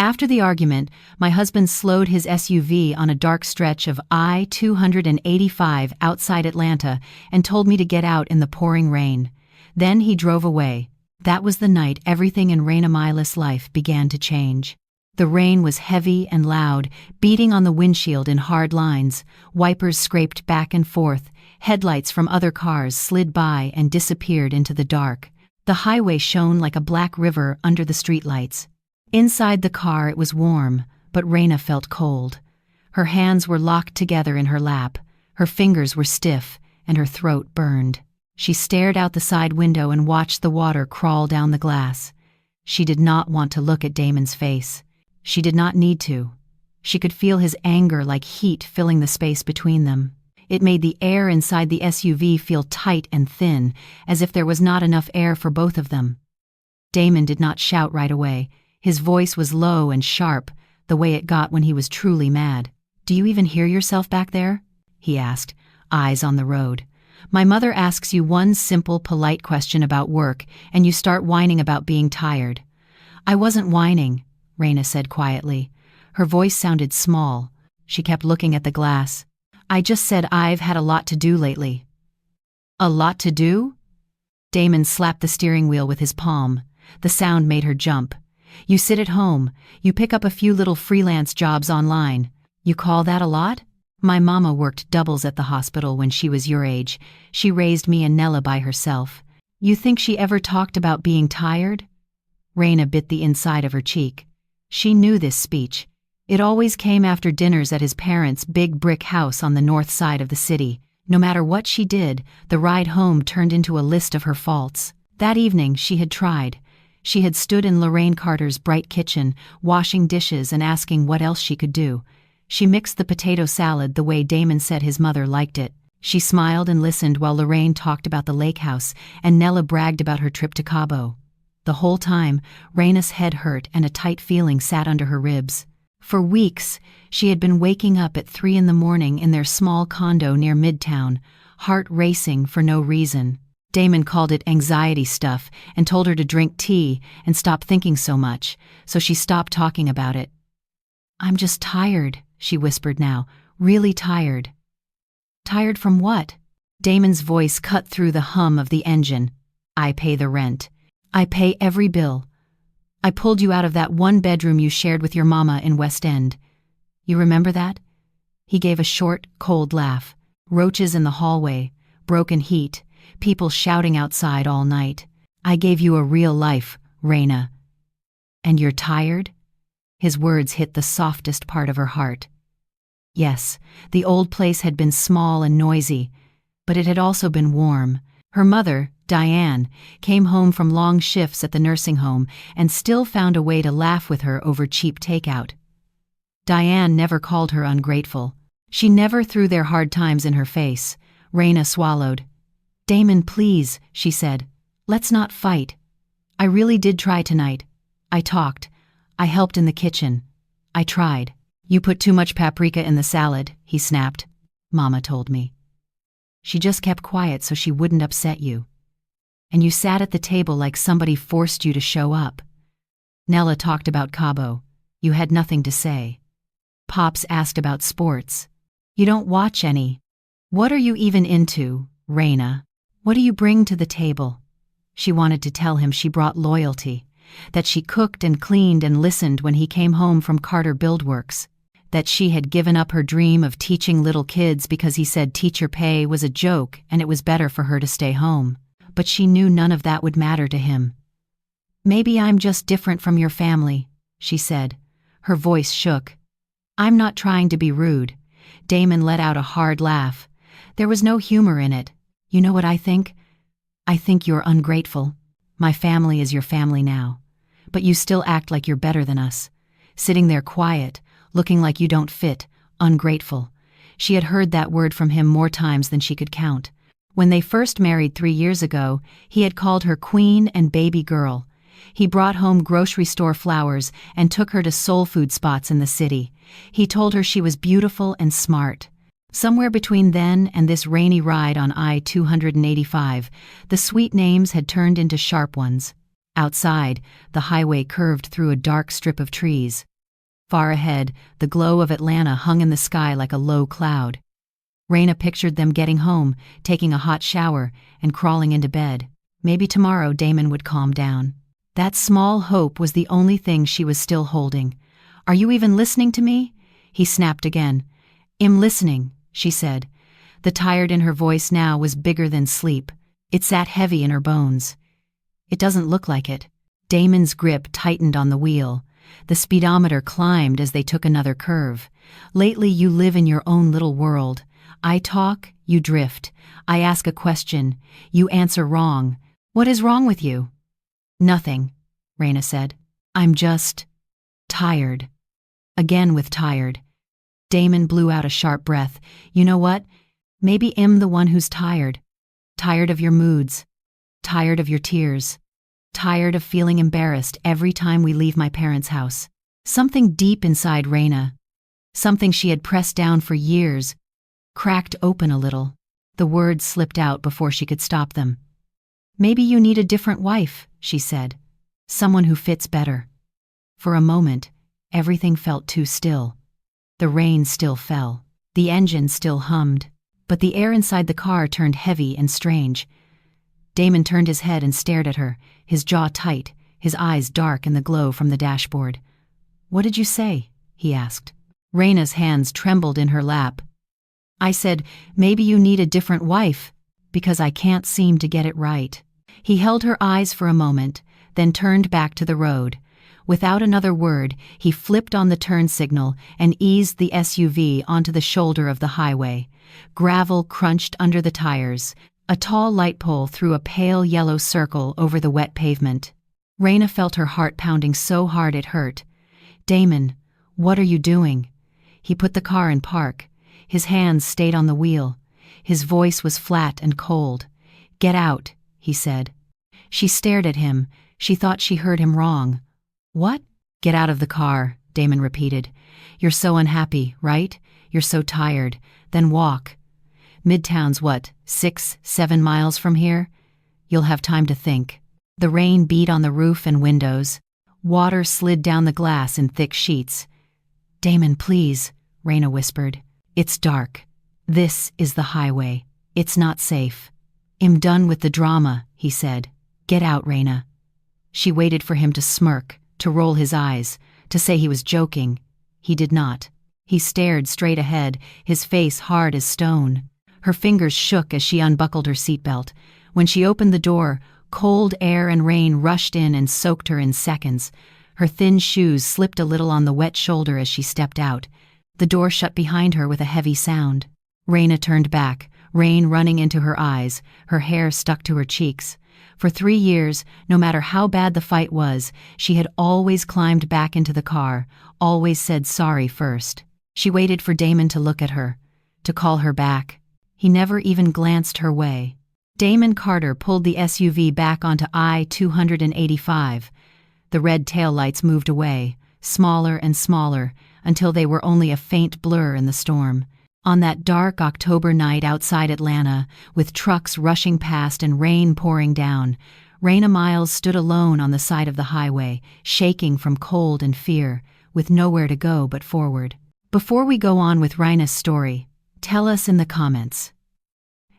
After the argument, my husband slowed his SUV on a dark stretch of I-285 outside Atlanta and told me to get out in the pouring rain. Then he drove away. That was the night everything in Raina Milas' life began to change. The rain was heavy and loud, beating on the windshield in hard lines. Wipers scraped back and forth. Headlights from other cars slid by and disappeared into the dark. The highway shone like a black river under the streetlights. Inside the car it was warm, but Raina felt cold. Her hands were locked together in her lap. Her fingers were stiff, and her throat burned. She stared out the side window and watched the water crawl down the glass. She did not want to look at Damon's face. She did not need to. She could feel his anger like heat filling the space between them. It made the air inside the SUV feel tight and thin, as if there was not enough air for both of them. Damon did not shout right away. His voice was low and sharp, the way it got when he was truly mad. "Do you even hear yourself back there?" he asked, eyes on the road. "My mother asks you one simple, polite question about work, and you start whining about being tired." "I wasn't whining," Raina said quietly. Her voice sounded small. She kept looking at the glass. "I just said I've had a lot to do lately." "A lot to do?" Damon slapped the steering wheel with his palm. The sound made her jump. "You sit at home. You pick up a few little freelance jobs online. You call that a lot? My mama worked doubles at the hospital when she was your age. She raised me and Nella by herself. You think she ever talked about being tired?" Raina bit the inside of her cheek. She knew this speech. It always came after dinners at his parents' big brick house on the north side of the city. No matter what she did, the ride home turned into a list of her faults. That evening she had tried. She had stood in Lorraine Carter's bright kitchen, washing dishes and asking what else she could do. She mixed the potato salad the way Damon said his mother liked it. She smiled and listened while Lorraine talked about the lake house and Nella bragged about her trip to Cabo. The whole time, Raina's head hurt and a tight feeling sat under her ribs. For weeks, she had been waking up at 3 in the morning in their small condo near Midtown, heart racing for no reason. Damon called it anxiety stuff and told her to drink tea and stop thinking so much, so she stopped talking about it. "I'm just tired," she whispered now, "really tired." "Tired from what?" Damon's voice cut through the hum of the engine. "I pay the rent. I pay every bill. I pulled you out of that one bedroom you shared with your mama in West End. You remember that?" He gave a short, cold laugh. "Roaches in the hallway, broken heat, people shouting outside all night. I gave you a real life, Raina." "And you're tired?" His words hit the softest part of her heart. Yes, the old place had been small and noisy, but it had also been warm. Her mother, Diane, came home from long shifts at the nursing home and still found a way to laugh with her over cheap takeout. Diane never called her ungrateful. She never threw their hard times in her face. Raina swallowed. "Damon, please," she said. "Let's not fight. I really did try tonight. I talked. I helped in the kitchen. I tried." "You put too much paprika in the salad," he snapped. "Mama told me." "She just kept quiet so she wouldn't upset you. And you sat at the table like somebody forced you to show up. Nella talked about Cabo. You had nothing to say. Pops asked about sports. You don't watch any. What are you even into, Raina? What do you bring to the table?" She wanted to tell him she brought loyalty, that she cooked and cleaned and listened when he came home from Carter Buildworks, that she had given up her dream of teaching little kids because he said teacher pay was a joke and it was better for her to stay home. But she knew none of that would matter to him. "Maybe I'm just different from your family," she said. Her voice shook. "I'm not trying to be rude." Damon let out a hard laugh. There was no humor in it. "You know what I think? I think you're ungrateful. My family is your family now. But you still act like you're better than us. Sitting there quiet, looking like you don't fit, ungrateful." She had heard that word from him more times than she could count. When they first married 3 years ago, he had called her queen and baby girl. He brought home grocery store flowers and took her to soul food spots in the city. He told her she was beautiful and smart. Somewhere between then and this rainy ride on I-285, the sweet names had turned into sharp ones. Outside, the highway curved through a dark strip of trees. Far ahead, the glow of Atlanta hung in the sky like a low cloud. Raina pictured them getting home, taking a hot shower, and crawling into bed. Maybe tomorrow Damon would calm down. That small hope was the only thing she was still holding. "Are you even listening to me?" He snapped again. "I'm listening," she said. The tired in her voice now was bigger than sleep. It sat heavy in her bones. "It doesn't look like it." Damon's grip tightened on the wheel. The speedometer climbed as they took another curve. "Lately you live in your own little world. I talk, you drift. I ask a question, you answer wrong. What is wrong with you?" "Nothing," Raina said. "I'm just tired." Again with tired. Damon blew out a sharp breath. "You know what? Maybe I'm the one who's tired. Tired of your moods. Tired of your tears. Tired of feeling embarrassed every time we leave my parents' house." Something deep inside Raina, something she had pressed down for years, cracked open a little. The words slipped out before she could stop them. "Maybe you need a different wife," she said. "Someone who fits better." For a moment, everything felt too still. The rain still fell. The engine still hummed. But the air inside the car turned heavy and strange. Damon turned his head and stared at her, his jaw tight, his eyes dark in the glow from the dashboard. "What did you say?" he asked. Raina's hands trembled in her lap. "I said, maybe you need a different wife, because I can't seem to get it right." He held her eyes for a moment, then turned back to the road. Without another word, he flipped on the turn signal and eased the SUV onto the shoulder of the highway. Gravel crunched under the tires. A tall light pole threw a pale yellow circle over the wet pavement. Raina felt her heart pounding so hard it hurt. "Damon, what are you doing?" He put the car in park. His hands stayed on the wheel. His voice was flat and cold. "Get out," he said. She stared at him. She thought she heard him wrong. "What?" "Get out of the car," Damon repeated. "You're so unhappy, right? You're so tired. Then walk. Midtown's what, 6-7 miles from here? You'll have time to think." The rain beat on the roof and windows. Water slid down the glass in thick sheets. "Damon, please," Raina whispered. "It's dark. This is the highway. It's not safe." "I'm done with the drama," he said. "Get out, Raina." She waited for him to smirk, to roll his eyes, to say he was joking. He did not. He stared straight ahead, his face hard as stone. Her fingers shook as she unbuckled her seatbelt. When she opened the door, cold air and rain rushed in and soaked her in seconds. Her thin shoes slipped a little on the wet shoulder as she stepped out. The door shut behind her with a heavy sound. Raina turned back, rain running into her eyes, her hair stuck to her cheeks. For 3 years, no matter how bad the fight was, she had always climbed back into the car, always said sorry first. She waited for Damon to look at her, to call her back. He never even glanced her way. Damon Carter pulled the SUV back onto I-285. The red taillights moved away, smaller and smaller, until they were only a faint blur in the storm. On that dark October night outside Atlanta, with trucks rushing past and rain pouring down, Raina Miles stood alone on the side of the highway, shaking from cold and fear, with nowhere to go but forward. Before we go on with Raina's story, tell us in the comments.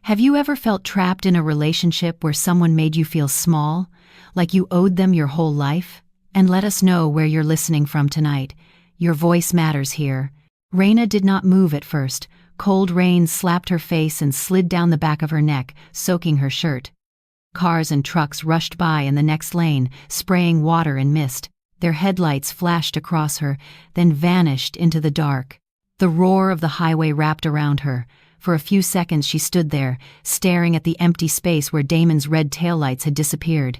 Have you ever felt trapped in a relationship where someone made you feel small, like you owed them your whole life? And let us know where you're listening from tonight. Your voice matters here. Raina did not move at first. Cold rain slapped her face and slid down the back of her neck, soaking her shirt. Cars and trucks rushed by in the next lane, spraying water and mist. Their headlights flashed across her, then vanished into the dark. The roar of the highway wrapped around her. For a few seconds she stood there, staring at the empty space where Damon's red taillights had disappeared.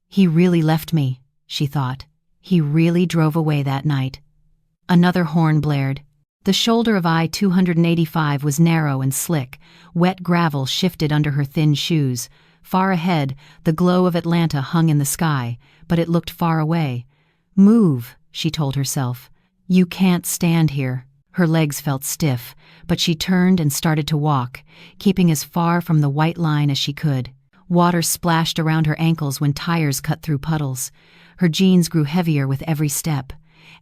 He really left me, she thought. He really drove away that night. Another horn blared. The shoulder of I-285 was narrow and slick. Wet gravel shifted under her thin shoes. Far ahead, the glow of Atlanta hung in the sky, but it looked far away. "Move," she told herself. "You can't stand here." Her legs felt stiff, but she turned and started to walk, keeping as far from the white line as she could. Water splashed around her ankles when tires cut through puddles. Her jeans grew heavier with every step.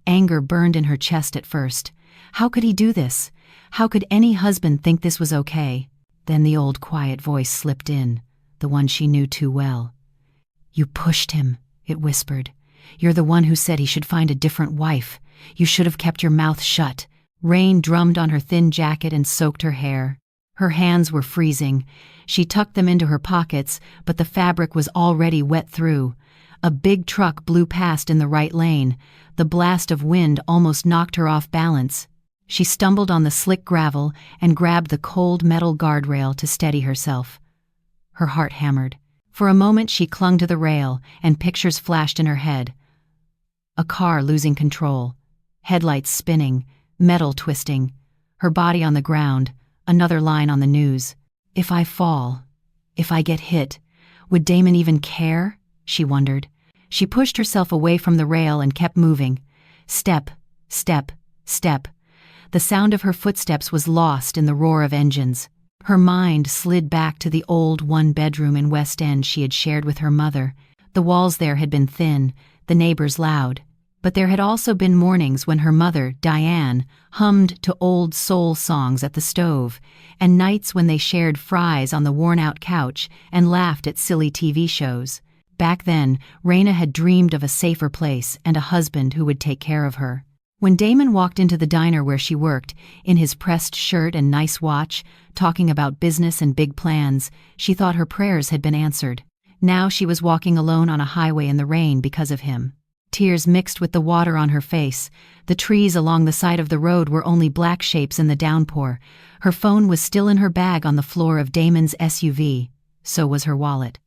Anger burned in her chest at first. How could he do this? How could any husband think this was okay? Then the old quiet voice slipped in, the one she knew too well. "You pushed him," it whispered. "You're the one who said he should find a different wife. You should have kept your mouth shut." Rain drummed on her thin jacket and soaked her hair. Her hands were freezing. She tucked them into her pockets, but the fabric was already wet through. A big truck blew past in the right lane. The blast of wind almost knocked her off balance. She stumbled on the slick gravel and grabbed the cold metal guardrail to steady herself. Her heart hammered. For a moment she clung to the rail, and pictures flashed in her head. A car losing control, headlights spinning, metal twisting, her body on the ground, another line on the news. If I fall, if I get hit, would Damon even care? She wondered. She pushed herself away from the rail and kept moving. Step, step, step. The sound of her footsteps was lost in the roar of engines. Her mind slid back to the old one-bedroom in West End she had shared with her mother. The walls there had been thin, the neighbors loud. But there had also been mornings when her mother, Diane, hummed to old soul songs at the stove, and nights when they shared fries on the worn-out couch and laughed at silly TV shows. Back then, Raina had dreamed of a safer place and a husband who would take care of her. When Damon walked into the diner where she worked, in his pressed shirt and nice watch, talking about business and big plans, she thought her prayers had been answered. Now she was walking alone on a highway in the rain because of him. Tears mixed with the water on her face. The trees along the side of the road were only black shapes in the downpour. Her phone was still in her bag on the floor of Damon's SUV. So was her wallet.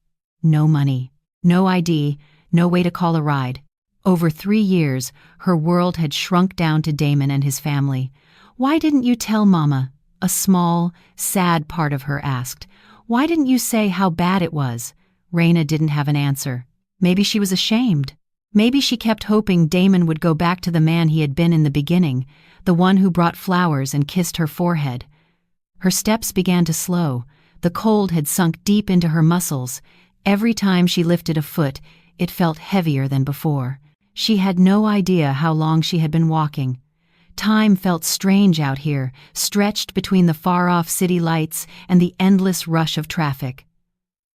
No money. No ID. No way to call a ride. Over 3 years, her world had shrunk down to Damon and his family. "Why didn't you tell Mama?" A small, sad part of her asked. "Why didn't you say how bad it was?" Raina didn't have an answer. Maybe she was ashamed. Maybe she kept hoping Damon would go back to the man he had been in the beginning, the one who brought flowers and kissed her forehead. Her steps began to slow. The cold had sunk deep into her muscles. Every time she lifted a foot, it felt heavier than before. She had no idea how long she had been walking. Time felt strange out here, stretched between the far-off city lights and the endless rush of traffic.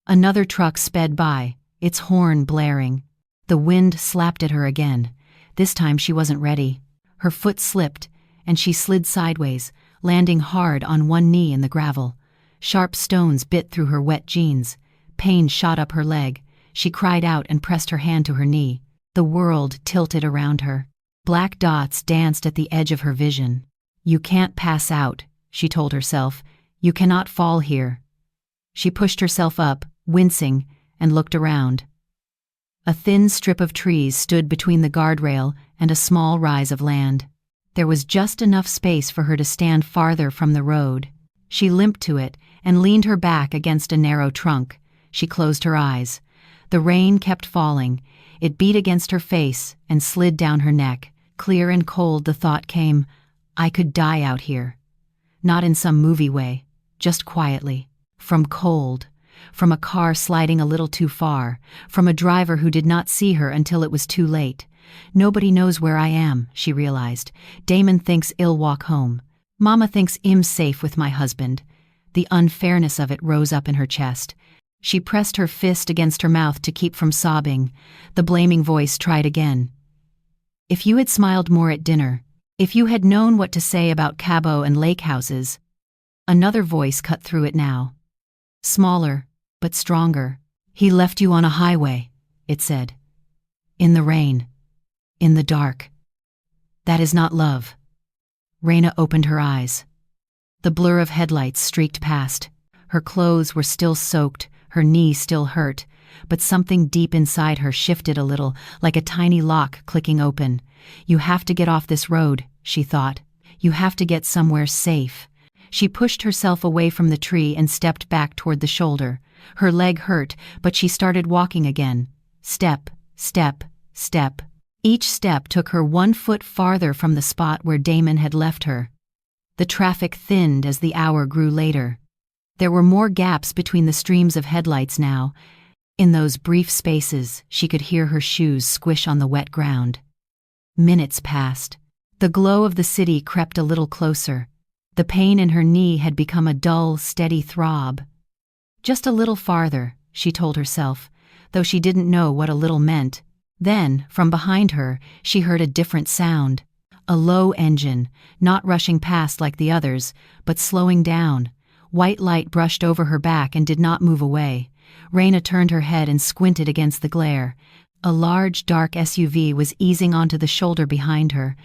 Another truck sped by, its horn blaring. The wind slapped at her again. This time she wasn't ready. Her foot slipped, and she slid sideways, landing hard on one knee in the gravel. Sharp stones bit through her wet jeans. Pain shot up her leg. She cried out and pressed her hand to her knee. The world tilted around her. Black dots danced at the edge of her vision. "You can't pass out," she told herself. "You cannot fall here." She pushed herself up, wincing, and looked around. A thin strip of trees stood between the guardrail and a small rise of land. There was just enough space for her to stand farther from the road. She limped to it and leaned her back against a narrow trunk. She closed her eyes. The rain kept falling. It beat against her face and slid down her neck. Clear and cold the thought came, I could die out here. Not in some movie way, just quietly. From cold. From a car sliding a little too far, from a driver who did not see her until it was too late. Nobody knows where I am, she realized. Damon thinks I'll walk home. Mama thinks I'm safe with my husband. The unfairness of it rose up in her chest. She pressed her fist against her mouth to keep from sobbing. The blaming voice tried again. If you had smiled more at dinner, if you had known what to say about Cabo and lake houses. Another voice cut through it now. Smaller, but stronger. He left you on a highway, it said. In the rain. In the dark. That is not love. Raina opened her eyes. The blur of headlights streaked past. Her clothes were still soaked, her knee still hurt, but something deep inside her shifted a little, like a tiny lock clicking open. You have to get off this road, she thought. You have to get somewhere safe. She pushed herself away from the tree and stepped back toward the shoulder. Her leg hurt, but she started walking again. Step, step, step. Each step took her 1 foot farther from the spot where Damon had left her. The traffic thinned as the hour grew later. There were more gaps between the streams of headlights now. In those brief spaces, she could hear her shoes squish on the wet ground. Minutes passed. The glow of the city crept a little closer. The pain in her knee had become a dull, steady throb. Just a little farther, she told herself, though she didn't know what a little meant. Then, from behind her, she heard a different sound. A low engine, not rushing past like the others, but slowing down. White light brushed over her back and did not move away. Raina turned her head and squinted against the glare. A large, dark SUV was easing onto the shoulder behind her.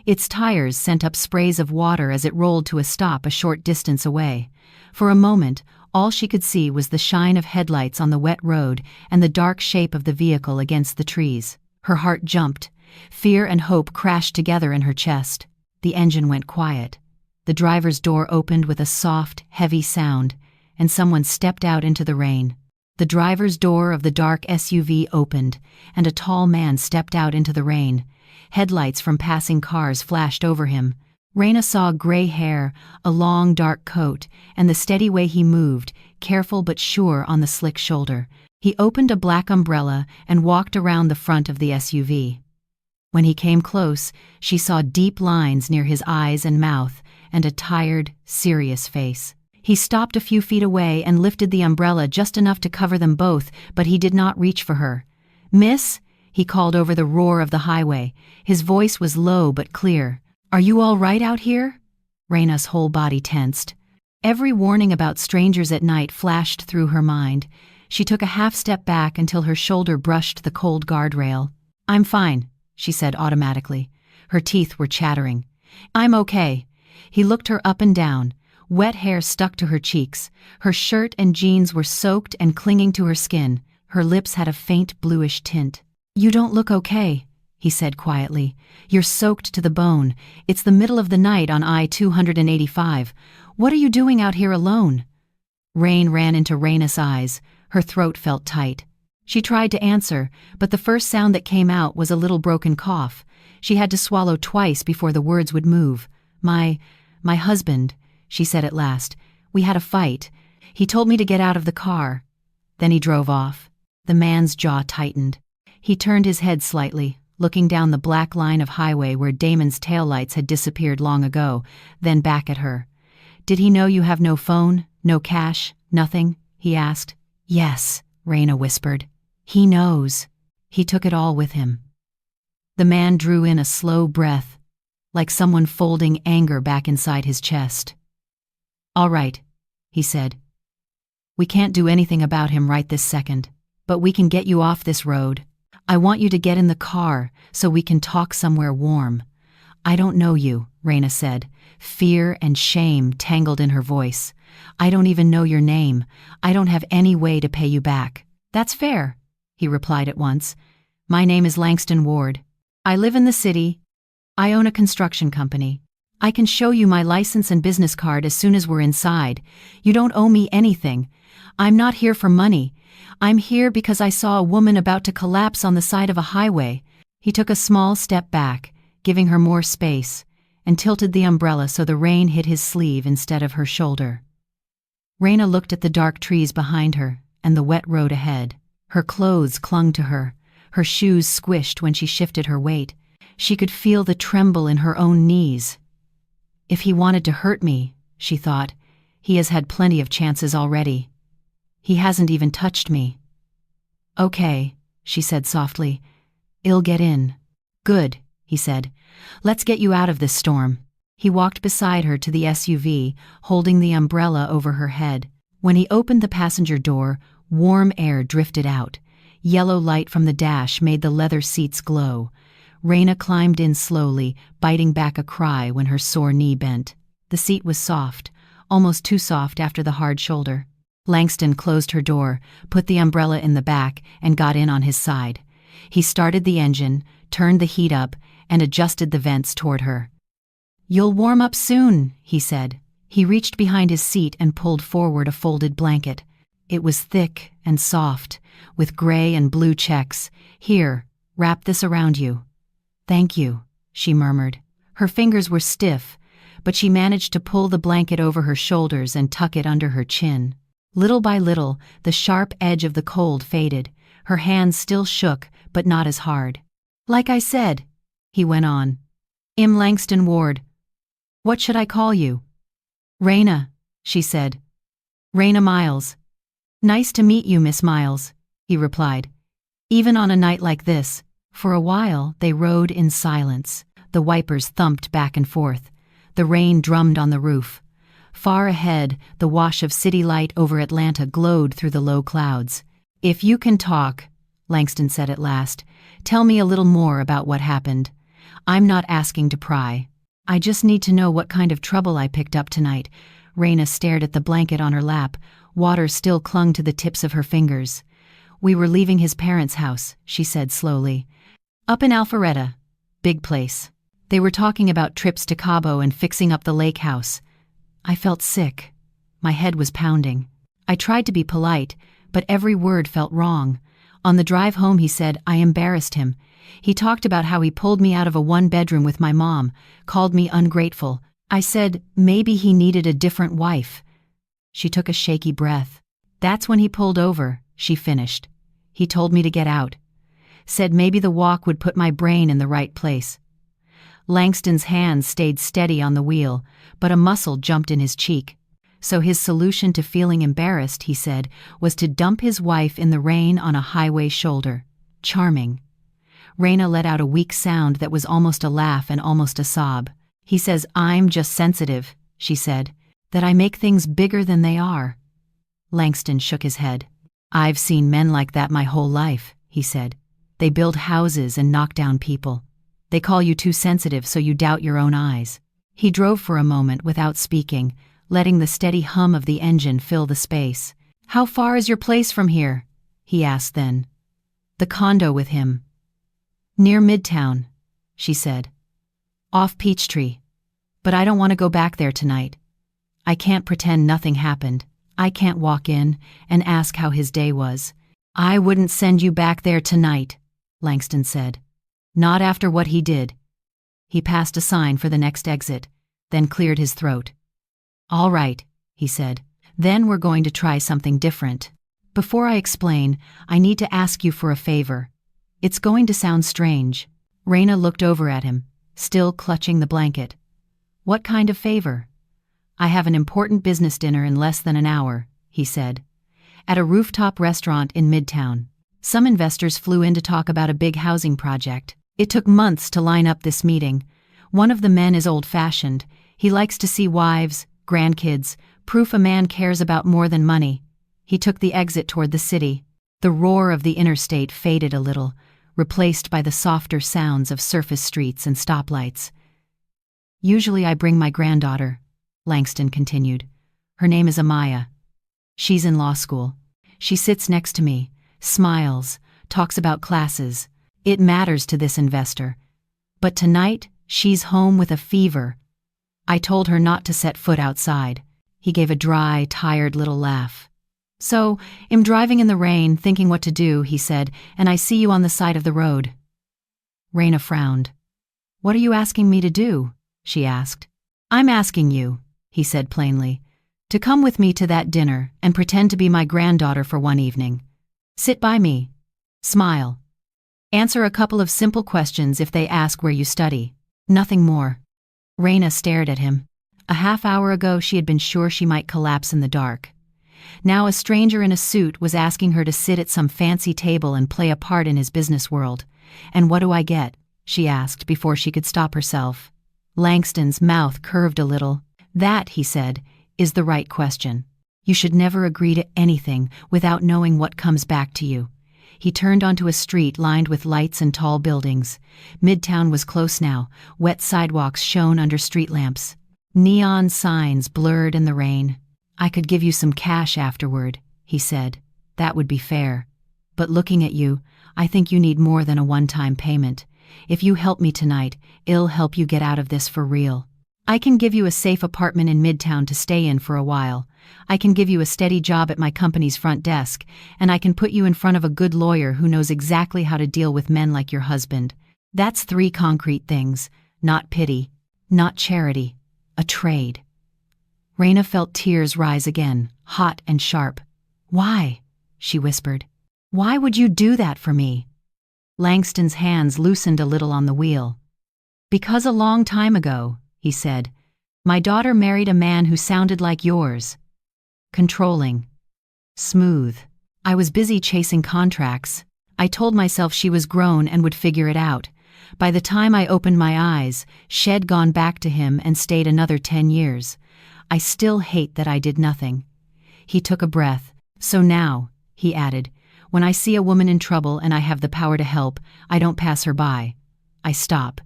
Its tires sent up sprays of water as it rolled to a stop a short distance away. For a moment, all she could see was the shine of headlights on the wet road and the dark shape of the vehicle against the trees. Her heart jumped. Fear and hope crashed together in her chest. The engine went quiet. The driver's door opened with a soft, heavy sound, and someone stepped out into the rain. The driver's door of the dark SUV opened, and a tall man stepped out into the rain. Headlights from passing cars flashed over him. Raina saw gray hair, a long dark coat, and the steady way he moved, careful but sure on the slick shoulder. He opened a black umbrella and walked around the front of the SUV. When he came close, she saw deep lines near his eyes and mouth, and a tired, serious face. He stopped a few feet away and lifted the umbrella just enough to cover them both, but he did not reach for her. "Miss?" he called over the roar of the highway. His voice was low but clear. "Are you all right out here?" Raina's whole body tensed. Every warning about strangers at night flashed through her mind. She took a half step back until her shoulder brushed the cold guardrail. "I'm fine," she said automatically. Her teeth were chattering. "I'm okay." He looked her up and down. Wet hair stuck to her cheeks. Her shirt and jeans were soaked and clinging to her skin. Her lips had a faint bluish tint. "You don't look okay," he said quietly. "You're soaked to the bone. It's the middle of the night on I-285. What are you doing out here alone?" Rain ran into Raina's eyes. Her throat felt tight. She tried to answer, but the first sound that came out was a little broken cough. She had to swallow twice before the words would move. My husband," she said at last. "We had a fight. He told me to get out of the car." Then he drove off. The man's jaw tightened. He turned his head slightly, looking down the black line of highway where Damon's taillights had disappeared long ago, then back at her. "Did he know you have no phone, no cash, nothing?" he asked. "Yes," Raina whispered. "He knows. He took it all with him." The man drew in a slow breath, like someone folding anger back inside his chest. "All right," he said. "We can't do anything about him right this second, but we can get you off this road. I want you to get in the car so we can talk somewhere warm." "I don't know you," Raina said, fear and shame tangled in her voice. "I don't even know your name. I don't have any way to pay you back." "That's fair," he replied at once. "My name is Langston Ward. I live in the city. I own a construction company. I can show you my license and business card as soon as we're inside. You don't owe me anything. I'm not here for money. I'm here because I saw a woman about to collapse on the side of a highway." He took a small step back, giving her more space, and tilted the umbrella so the rain hit his sleeve instead of her shoulder. Raina looked at the dark trees behind her and the wet road ahead. Her clothes clung to her. Her shoes squished when she shifted her weight. She could feel the tremble in her own knees. "If he wanted to hurt me," she thought, "he has had plenty of chances already. He hasn't even touched me." "Okay," she said softly. "I'll get in." "Good," he said. "Let's get you out of this storm." He walked beside her to the SUV, holding the umbrella over her head. When he opened the passenger door, warm air drifted out. Yellow light from the dash made the leather seats glow. Raina climbed in slowly, biting back a cry when her sore knee bent. The seat was soft, almost too soft after the hard shoulder. Langston closed her door, put the umbrella in the back, and got in on his side. He started the engine, turned the heat up, and adjusted the vents toward her. "You'll warm up soon," he said. He reached behind his seat and pulled forward a folded blanket. It was thick and soft, with gray and blue checks. "Here, wrap this around you." "Thank you," she murmured. Her fingers were stiff, but she managed to pull the blanket over her shoulders and tuck it under her chin. Little by little, the sharp edge of the cold faded. Her hands still shook, but not as hard. "Like I said," he went on. "I'm Langston Ward. What should I call you?" "Raina," she said. "Raina Miles." "Nice to meet you, Miss Miles," he replied. Even on a night like this, for a while they rode in silence. The wipers thumped back and forth. The rain drummed on the roof. Far ahead, the wash of city light over Atlanta glowed through the low clouds. "If you can talk," Langston said at last, "tell me a little more about what happened. I'm not asking to pry. I just need to know what kind of trouble I picked up tonight." Raina stared at the blanket on her lap. Water still clung to the tips of her fingers. "We were leaving his parents' house," she said slowly. "Up in Alpharetta. Big place. They were talking about trips to Cabo and fixing up the lake house. I felt sick. My head was pounding. I tried to be polite, but every word felt wrong. On the drive home, he said, I embarrassed him. He talked about how he pulled me out of a one-bedroom with my mom, called me ungrateful. I said maybe he needed a different wife." She took a shaky breath. "That's when he pulled over," she finished. "He told me to get out. Said maybe the walk would put my brain in the right place." Langston's hands stayed steady on the wheel, but a muscle jumped in his cheek. So his solution to feeling embarrassed, he said, was to dump his wife in the rain on a highway shoulder. Charming. Raina let out a weak sound that was almost a laugh and almost a sob. "He says I'm just sensitive," she said, "that I make things bigger than they are." Langston shook his head. "I've seen men like that my whole life," he said. "They build houses and knock down people. They call you too sensitive so you doubt your own eyes." He drove for a moment without speaking, letting the steady hum of the engine fill the space. "How far is your place from here?" he asked then. "The condo with him." "Near Midtown," she said. "Off Peachtree. But I don't want to go back there tonight. I can't pretend nothing happened. I can't walk in and ask how his day was." "I wouldn't send you back there tonight," Langston said. "Not after what he did." He passed a sign for the next exit, then cleared his throat. "All right," he said. "Then we're going to try something different. Before I explain, I need to ask you for a favor. It's going to sound strange." Raina looked over at him, still clutching the blanket. "What kind of favor?" "I have an important business dinner in less than an hour," he said. "At a rooftop restaurant in Midtown. Some investors flew in to talk about a big housing project. It took months to line up this meeting. One of the men is old-fashioned. He likes to see wives, grandkids, proof a man cares about more than money." He took the exit toward the city. The roar of the interstate faded a little, replaced by the softer sounds of surface streets and stoplights. "Usually I bring my granddaughter," Langston continued. "Her name is Amaya. She's in law school. She sits next to me, smiles, talks about classes. It matters to this investor. But tonight, she's home with a fever. I told her not to set foot outside." He gave a dry, tired little laugh. "So, I'm driving in the rain, thinking what to do," he said, "and I see you on the side of the road." Raina frowned. "What are you asking me to do?" she asked. "I'm asking you," he said plainly, "to come with me to that dinner and pretend to be my granddaughter for one evening. Sit by me. Smile. Answer a couple of simple questions if they ask where you study. Nothing more." Raina stared at him. A half hour ago she had been sure she might collapse in the dark. Now a stranger in a suit was asking her to sit at some fancy table and play a part in his business world. "And what do I get?" she asked before she could stop herself. Langston's mouth curved a little. "That," he said, "is the right question. You should never agree to anything without knowing what comes back to you." He turned onto a street lined with lights and tall buildings. Midtown was close now. Wet sidewalks shone under street lamps. Neon signs blurred in the rain. "I could give you some cash afterward," he said. "That would be fair. But looking at you, I think you need more than a one-time payment. If you help me tonight, it'll help you get out of this for real. I can give you a safe apartment in Midtown to stay in for a while. I can give you a steady job at my company's front desk, and I can put you in front of a good lawyer who knows exactly how to deal with men like your husband. That's 3 concrete things, not pity, not charity, A trade. Raina felt tears rise again, hot and sharp. "Why?" she whispered. "Why would you do that for me?" Langston's hands loosened a little on the wheel. "Because a long time ago," he said, "my daughter married a man who sounded like yours. Controlling. Smooth. I was busy chasing contracts. I told myself she was grown and would figure it out. By the time I opened my eyes, she'd gone back to him and stayed another 10 years. I still hate that I did nothing." He took a breath. "So now," he added, "when I see a woman in trouble and I have the power to help, I don't pass her by. I stop.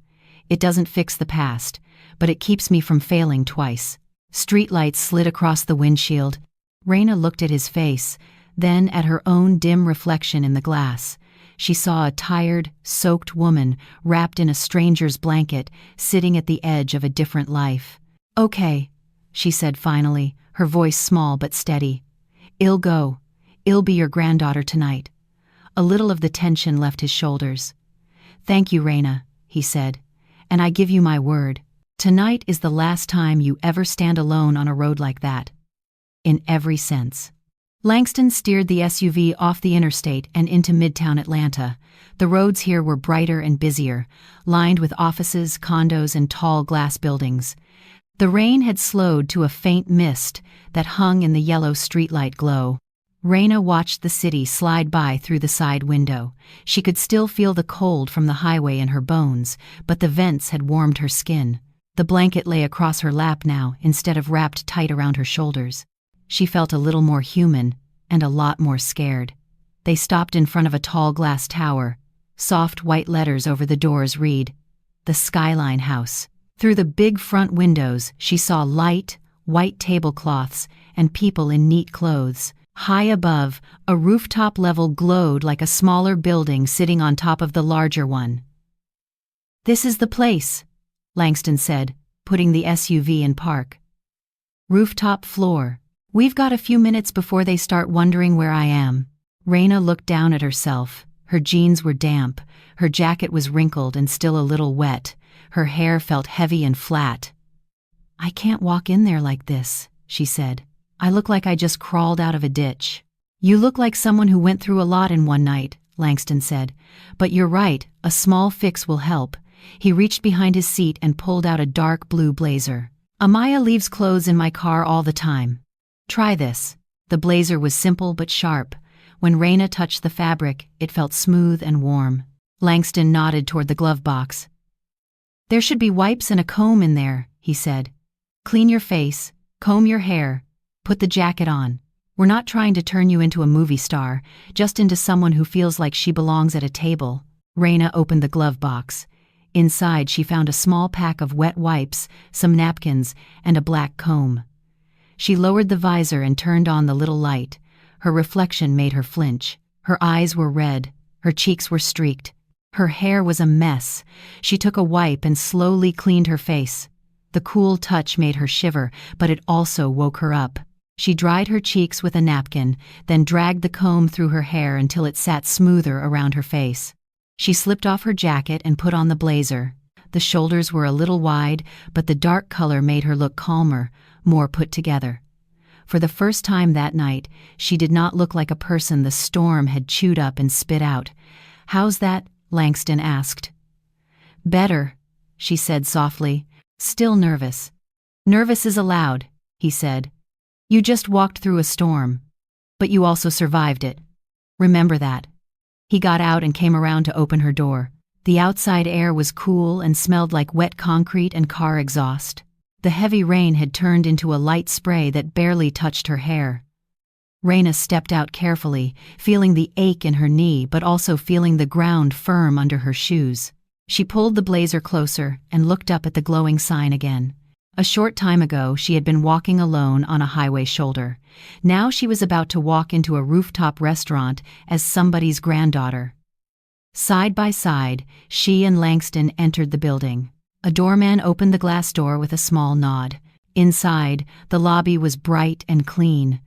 It doesn't fix the past, but it keeps me from failing twice." Streetlights slid across the windshield. Raina looked at his face, then at her own dim reflection in the glass. She saw a tired, soaked woman wrapped in a stranger's blanket, sitting at the edge of a different life. "Okay," she said finally, her voice small but steady. "I'll go. I'll be your granddaughter tonight." A little of the tension left his shoulders. "Thank you, Raina," he said, "and I give you my word. Tonight is the last time you ever stand alone on a road like that. In every sense." Langston steered the SUV off the interstate and into Midtown Atlanta. The roads here were brighter and busier, lined with offices, condos, and tall glass buildings. The rain had slowed to a faint mist that hung in the yellow streetlight glow. Raina watched the city slide by through the side window. She could still feel the cold from the highway in her bones, but the vents had warmed her skin. The blanket lay across her lap now, instead of wrapped tight around her shoulders. She felt a little more human, and a lot more scared. They stopped in front of a tall glass tower. Soft white letters over the doors read, "The Skyline House." Through the big front windows, she saw light, white tablecloths, and people in neat clothes. High above, a rooftop level glowed like a smaller building sitting on top of the larger one. "This is the place," Langston said, putting the SUV in park. "Rooftop floor. We've got a few minutes before they start wondering where I am." Raina looked down at herself. Her jeans were damp, her jacket was wrinkled and still a little wet, her hair felt heavy and flat. "I can't walk in there like this," she said. "I look like I just crawled out of a ditch." "You look like someone who went through a lot in one night," Langston said. "But you're right, a small fix will help." He reached behind his seat and pulled out a dark blue blazer. "Amaya leaves clothes in my car all the time. Try this." The blazer was simple but sharp. When Raina touched the fabric, it felt smooth and warm. Langston nodded toward the glove box. "There should be wipes and a comb in there," he said. "Clean your face, comb your hair, put the jacket on. We're not trying to turn you into a movie star, just into someone who feels like she belongs at a table." Raina opened the glove box. Inside, she found a small pack of wet wipes, some napkins, and a black comb. She lowered the visor and turned on the little light. Her reflection made her flinch. Her eyes were red, her cheeks were streaked. Her hair was a mess. She took a wipe and slowly cleaned her face. The cool touch made her shiver, but it also woke her up. She dried her cheeks with a napkin, then dragged the comb through her hair until it sat smoother around her face. She slipped off her jacket and put on the blazer. The shoulders were a little wide, but the dark color made her look calmer, more put together. For the first time that night, she did not look like a person the storm had chewed up and spit out. "How's that?" Langston asked. "Better," she said softly, still nervous. "Nervous is allowed," he said. "You just walked through a storm. But you also survived it. Remember that." He got out and came around to open her door. The outside air was cool and smelled like wet concrete and car exhaust. The heavy rain had turned into a light spray that barely touched her hair. Raina stepped out carefully, feeling the ache in her knee but also feeling the ground firm under her shoes. She pulled the blazer closer and looked up at the glowing sign again. A short time ago, she had been walking alone on a highway shoulder. Now she was about to walk into a rooftop restaurant as somebody's granddaughter. Side by side, she and Langston entered the building. A doorman opened the glass door with a small nod. Inside, the lobby was bright and clean.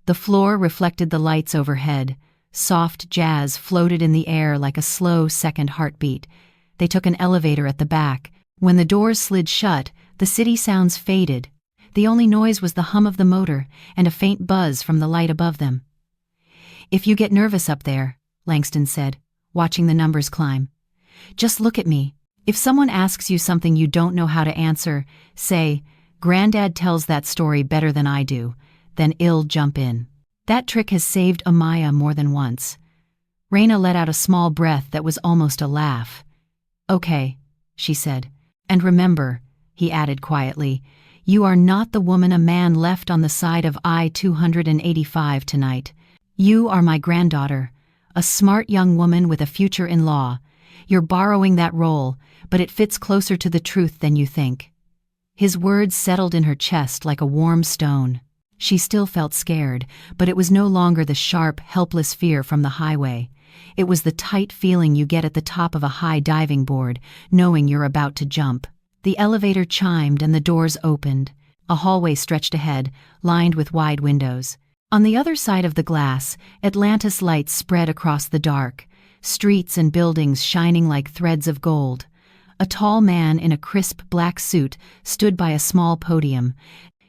The floor reflected the lights overhead. Soft jazz floated in the air like a slow second heartbeat. They took an elevator at the back. When the doors slid shut, the city sounds faded. The only noise was the hum of the motor and a faint buzz from the light above them. "If you get nervous up there," Langston said, watching the numbers climb, "just look at me. If someone asks you something you don't know how to answer, say, 'Granddad tells that story better than I do,' then I'll jump in." That trick has saved Amaya more than once. Raina let out a small breath that was almost a laugh. "Okay," she said. "And remember," he added quietly, "you are not the woman a man left on the side of I-285 tonight. You are my granddaughter, a smart young woman with a future in law. You're borrowing that role, but it fits closer to the truth than you think." His words settled in her chest like a warm stone. She still felt scared, but it was no longer the sharp, helpless fear from the highway. It was the tight feeling you get at the top of a high diving board, knowing you're about to jump. The elevator chimed and the doors opened. A hallway stretched ahead, lined with wide windows. On the other side of the glass, Atlantis lights spread across the dark, streets and buildings shining like threads of gold. A tall man in a crisp black suit stood by a small podium.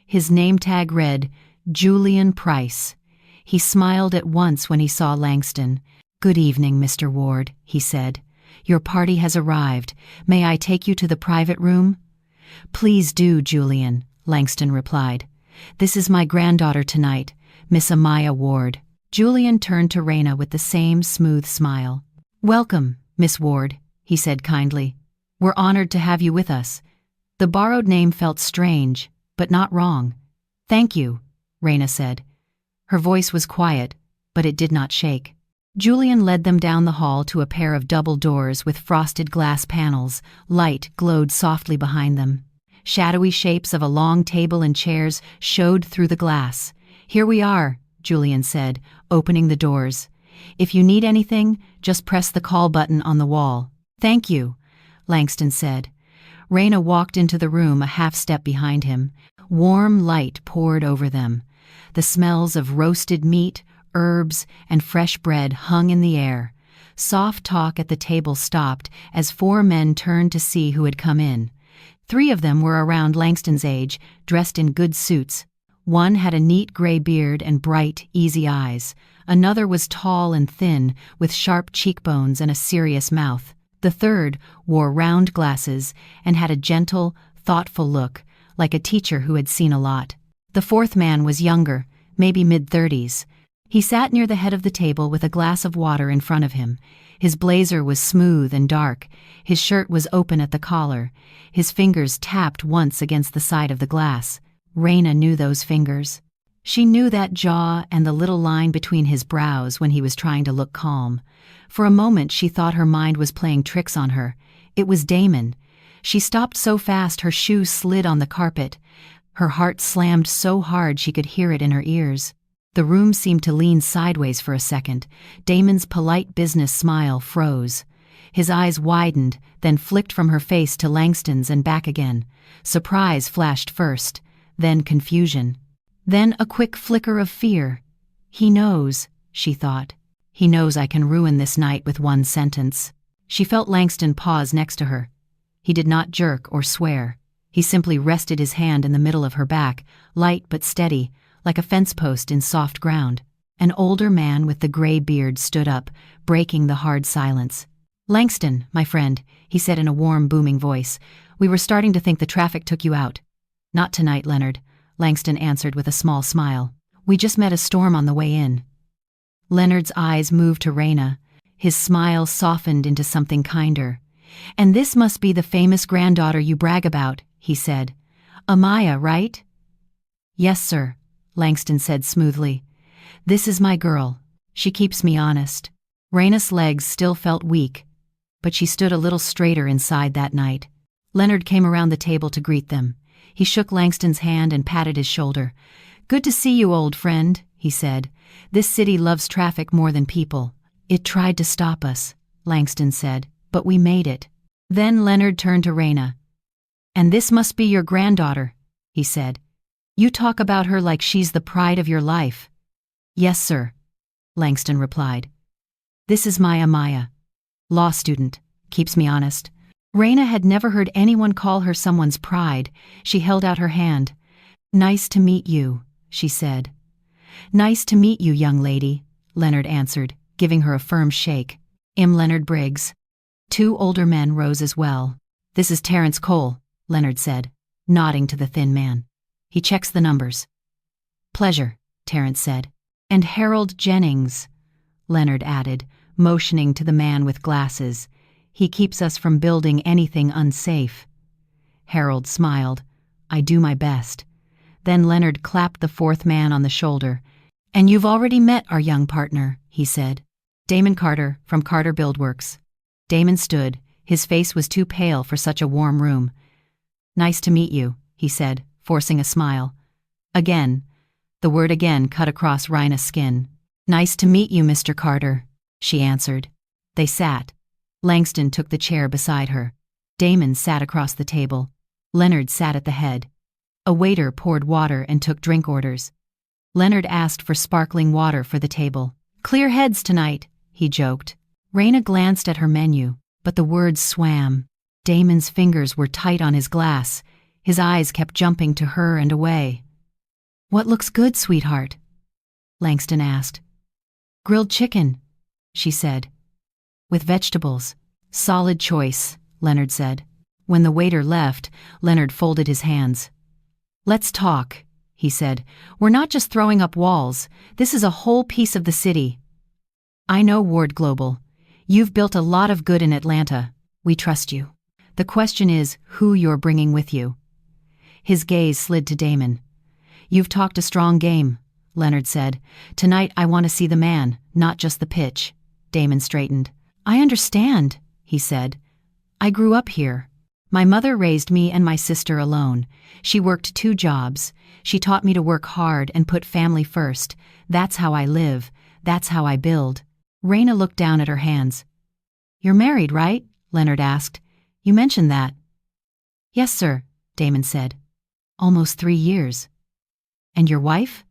His name tag read, Julian Price. He smiled at once when he saw Langston. "Good evening, Mr. Ward," he said. "Your party has arrived. May I take you to the private room?" "Please do, Julian," Langston replied. "This is my granddaughter tonight, Miss Amaya Ward." Julian turned to Raina with the same smooth smile. "Welcome, Miss Ward," he said kindly. "We're honored to have you with us." The borrowed name felt strange, but not wrong. "Thank you," Raina said. Her voice was quiet, but it did not shake. Julian led them down the hall to a pair of double doors with frosted glass panels. Light glowed softly behind them. Shadowy shapes of a long table and chairs showed through the glass. "Here we are," Julian said, opening the doors. "If you need anything, just press the call button on the wall." "Thank you," Langston said. Raina walked into the room a half step behind him. Warm light poured over them. The smells of roasted meat, herbs, and fresh bread hung in the air. Soft talk at the table stopped as 4 men turned to see who had come in. 3 of them were around Langston's age, dressed in good suits. One had a neat gray beard and bright, easy eyes. Another was tall and thin, with sharp cheekbones and a serious mouth. The third wore round glasses and had a gentle, thoughtful look, like a teacher who had seen a lot. The 4th man was younger, maybe mid-30s. He sat near the head of the table with a glass of water in front of him. His blazer was smooth and dark. His shirt was open at the collar. His fingers tapped once against the side of the glass. Raina knew those fingers. She knew that jaw and the little line between his brows when he was trying to look calm. For a moment she thought her mind was playing tricks on her. It was Damon. She stopped so fast her shoe slid on the carpet. Her heart slammed so hard she could hear it in her ears. The room seemed to lean sideways for a second. Damon's polite business smile froze. His eyes widened, then flicked from her face to Langston's and back again. Surprise flashed first, then confusion. Then a quick flicker of fear. "He knows," she thought. "He knows I can ruin this night with one sentence." She felt Langston pause next to her. He did not jerk or swear. He simply rested his hand in the middle of her back, light but steady, like a fence post in soft ground. An older man with the gray beard stood up, breaking the hard silence. "Langston, my friend," he said in a warm, booming voice, "we were starting to think the traffic took you out." "Not tonight, Leonard," Langston answered with a small smile. "We just met a storm on the way in." Leonard's eyes moved to Raina. His smile softened into something kinder. "And this must be the famous granddaughter you brag about," he said. "Amaya, right?" "Yes, sir," Langston said smoothly. "This is my girl. She keeps me honest." Raina's legs still felt weak, but she stood a little straighter inside that night. Leonard came around the table to greet them. He shook Langston's hand and patted his shoulder. "Good to see you, old friend," he said. "This city loves traffic more than people." "It tried to stop us," Langston said, "but we made it." Then Leonard turned to Raina. "And this must be your granddaughter," he said. "You talk about her like she's the pride of your life." "Yes, sir," Langston replied. "This is my Amaya. Law student, keeps me honest." Raina had never heard anyone call her someone's pride. She held out her hand. "Nice to meet you," she said. "Nice to meet you, young lady," Leonard answered, giving her a firm shake. "I'm Leonard Briggs." Two older men rose as well. "This is Terence Cole," Leonard said, nodding to the thin man. "He checks the numbers." "Pleasure," Terence said. "And Harold Jennings," Leonard added, motioning to the man with glasses. "He keeps us from building anything unsafe." Harold smiled. "I do my best." Then Leonard clapped the fourth man on the shoulder. "And you've already met our young partner," he said. "Damon Carter, from Carter Buildworks." Damon stood. His face was too pale for such a warm room. "Nice to meet you," he said, forcing a smile. Again. The word again cut across Raina's skin. "Nice to meet you, Mr. Carter," she answered. They sat. Langston took the chair beside her. Damon sat across the table. Leonard sat at the head. A waiter poured water and took drink orders. Leonard asked for sparkling water for the table. "Clear heads tonight," he joked. Raina glanced at her menu, but the words swam. Damon's fingers were tight on his glass. His eyes kept jumping to her and away. "What looks good, sweetheart?" Langston asked. "Grilled chicken," she said. "With vegetables." "Solid choice," Leonard said. When the waiter left, Leonard folded his hands. "Let's talk," he said. "We're not just throwing up walls. This is a whole piece of the city. I know Ward Global. You've built a lot of good in Atlanta. We trust you. The question is who you're bringing with you." His gaze slid to Damon. "You've talked a strong game," Leonard said. "Tonight I want to see the man, not just the pitch." Damon straightened. "I understand," he said. "I grew up here. My mother raised me and my sister alone. She worked 2 jobs. She taught me to work hard and put family first. That's how I live. That's how I build." Raina looked down at her hands. "You're married, right?" Leonard asked. "You mentioned that." "Yes, sir," Damon said. "Almost 3 years." "And your wife?"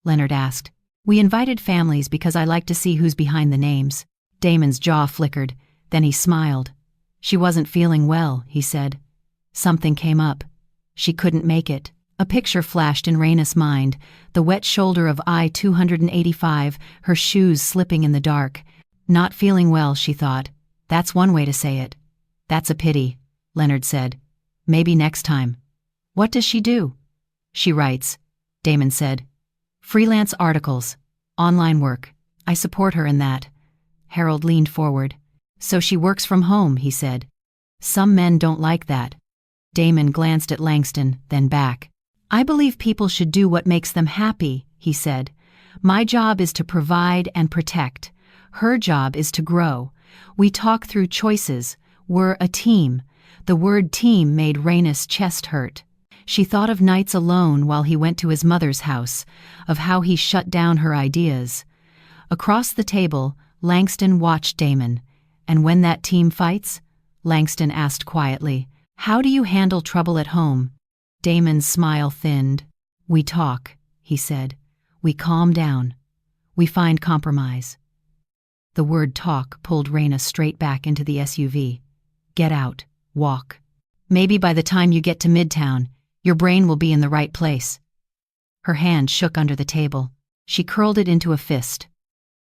Leonard asked. "We invited families because I like to see who's behind the names." Damon's jaw flickered. Then he smiled. "She wasn't feeling well," he said. "Something came up. She couldn't make it." A picture flashed in Raina's mind, the wet shoulder of I-285, her shoes slipping in the dark. Not feeling well, she thought. That's one way to say it. "That's a pity," Leonard said. "Maybe next time." "What does she do?" "She writes," Damon said. "Freelance articles, online work. I support her in that." Harold leaned forward. "So she works from home," he said. "Some men don't like that." Damon glanced at Langston, then back. "I believe people should do what makes them happy," he said. "My job is to provide and protect. Her job is to grow. We talk through choices. We're a team." The word team made Raina's chest hurt. She thought of nights alone while he went to his mother's house, of how he shut down her ideas. Across the table, Langston watched Damon. "And when that team fights?" Langston asked quietly. "How do you handle trouble at home?" Damon's smile thinned. "We talk," he said. "We calm down. We find compromise." The word talk pulled Raina straight back into the SUV. "Get out. Walk. Maybe by the time you get to Midtown, your brain will be in the right place." Her hand shook under the table. She curled it into a fist.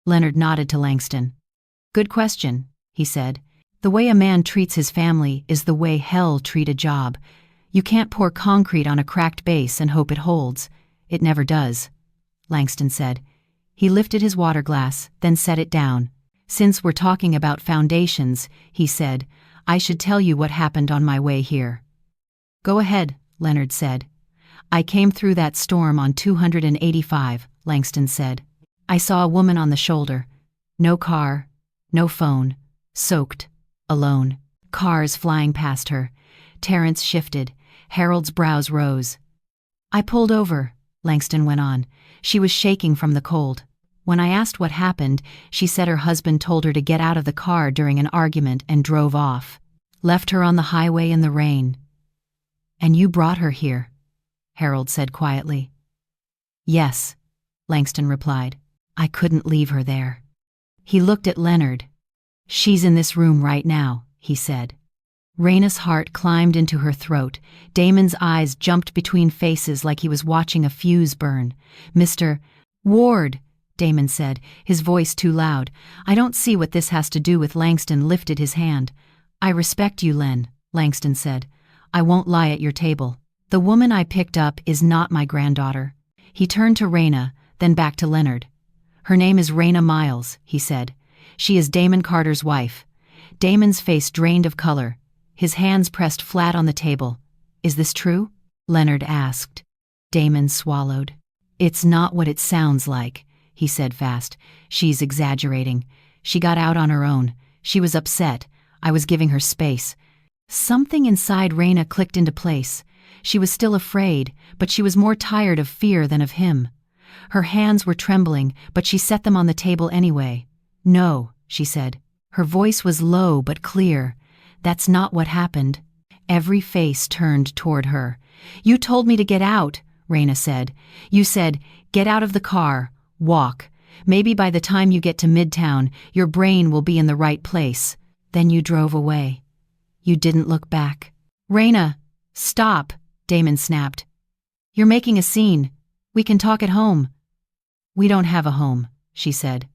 Leonard nodded to Langston. "Good question," he said. "The way a man treats his family is the way hell treat a job. You can't pour concrete on a cracked base and hope it holds. It never does," Langston said. He lifted his water glass, then set it down. "Since we're talking about foundations," he said, "I should tell you what happened on my way here." "Go ahead," Leonard said. "I came through that storm on 285, Langston said. "I saw a woman on the shoulder. No car, no phone, soaked, alone. Cars flying past her. Terence shifted. Harold's brows rose. "I pulled over," Langston went on. "She was shaking from the cold. When I asked what happened, she said her husband told her to get out of the car during an argument and drove off. Left her on the highway in the rain." "And you brought her here," Harold said quietly. "Yes," Langston replied. "I couldn't leave her there." He looked at Leonard. "She's in this room right now," he said. Raina's heart climbed into her throat. Damon's eyes jumped between faces like he was watching a fuse burn. "Mr. Ward," Damon said, his voice too loud. "I don't see what this has to do with." Langston lifted his hand. "I respect you, Len," Langston said. "I won't lie at your table. The woman I picked up is not my granddaughter." He turned to Raina, then back to Leonard. "Her name is Raina Miles," he said. "She is Damon Carter's wife." Damon's face drained of color. His hands pressed flat on the table. "Is this true?" Leonard asked. Damon swallowed. "It's not what it sounds like," he said fast. "She's exaggerating. She got out on her own. She was upset. I was giving her space." Something inside Raina clicked into place. She was still afraid, but she was more tired of fear than of him. Her hands were trembling, but she set them on the table anyway. "No," she said. Her voice was low but clear. "That's not what happened." Every face turned toward her. "You told me to get out," Raina said. "You said, get out of the car, walk. Maybe by the time you get to Midtown, your brain will be in the right place. Then you drove away. You didn't look back." "Raina, stop," Damon snapped. "You're making a scene. We can talk at home." "We don't have a home," she said.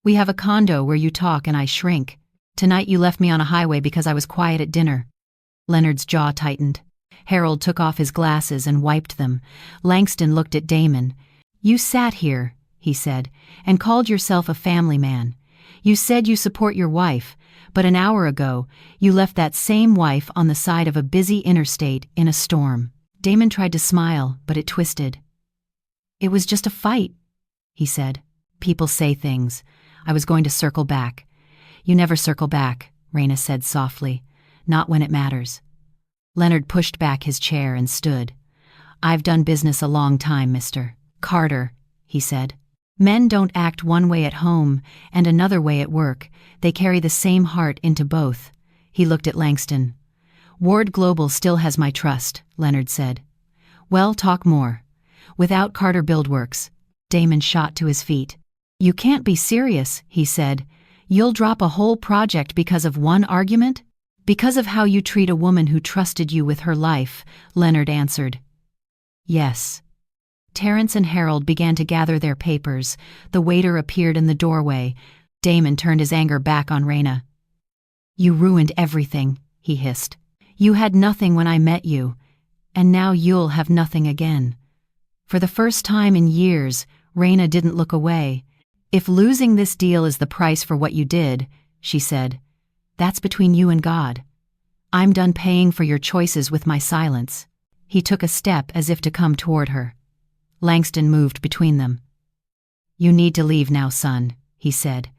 "We have a condo where you talk and I shrink. Tonight you left me on a highway because I was quiet at dinner." Leonard's jaw tightened. Harold took off his glasses and wiped them. Langston looked at Damon. "You sat here," he said, "and called yourself a family man. You said you support your wife, but an hour ago, you left that same wife on the side of a busy interstate in a storm." Damon tried to smile, but it twisted. "It was just a fight," he said. "People say things. I was going to circle back." "You never circle back," Raina said softly. "Not when it matters." Leonard pushed back his chair and stood. "I've done business a long time, Mr. Carter," he said. "Men don't act one way at home and another way at work. They carry the same heart into both." He looked at Langston. "Ward Global still has my trust," Leonard said. "Well, talk more." "Without Carter Buildworks." Damon shot to his feet. "You can't be serious," he said. "You'll drop a whole project because of one argument?" "Because of how you treat a woman who trusted you with her life," Leonard answered. "Yes." Terrence and Harold began to gather their papers. The waiter appeared in the doorway. Damon turned his anger back on Raina. "You ruined everything," he hissed. "You had nothing when I met you, and now you'll have nothing again." For the first time in years, Raina didn't look away. "If losing this deal is the price for what you did," she said, "that's between you and God. I'm done paying for your choices with my silence." He took a step as if to come toward her. Langston moved between them. "You need to leave now, son," he said.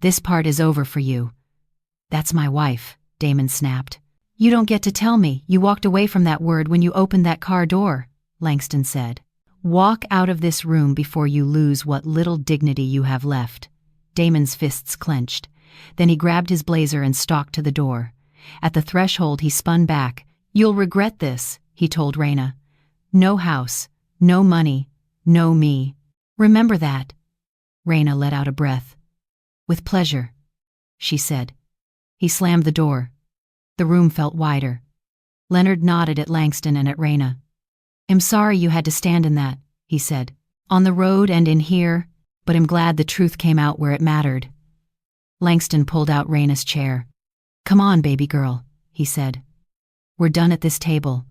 "This part is over for you." "That's my wife," Damon snapped. "You don't get to tell me you walked away from that word when you opened that car door," Langston said. "Walk out of this room before you lose what little dignity you have left." Damon's fists clenched. Then he grabbed his blazer and stalked to the door. At the threshold he spun back. "You'll regret this," he told Raina. "No house, no money, no me. Remember that." Raina let out a breath. "With pleasure," she said. He slammed the door. The room felt wider. Leonard nodded at Langston and at Raina. "I'm sorry you had to stand in that," he said. "On the road and in here, but I'm glad the truth came out where it mattered." Langston pulled out Raina's chair. "Come on, baby girl," he said. "We're done at this table.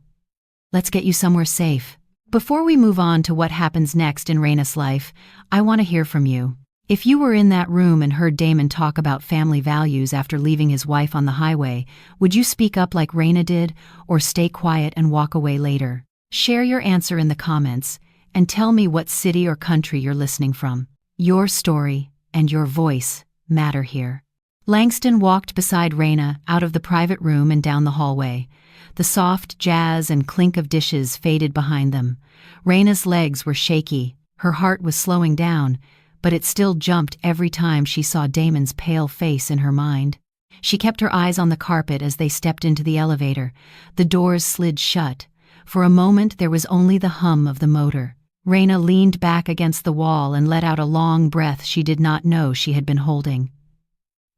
Let's get you somewhere safe." Before we move on to what happens next in Raina's life, I want to hear from you. If you were in that room and heard Damon talk about family values after leaving his wife on the highway, would you speak up like Raina did, or stay quiet and walk away later? Share your answer in the comments, and tell me what city or country you're listening from. Your story and your voice matter here. Langston walked beside Raina out of the private room and down the hallway. The soft jazz and clink of dishes faded behind them. Raina's legs were shaky, her heart was slowing down, but it still jumped every time she saw Damon's pale face in her mind. She kept her eyes on the carpet as they stepped into the elevator. The doors slid shut. For a moment there was only the hum of the motor. Raina leaned back against the wall and let out a long breath she did not know she had been holding.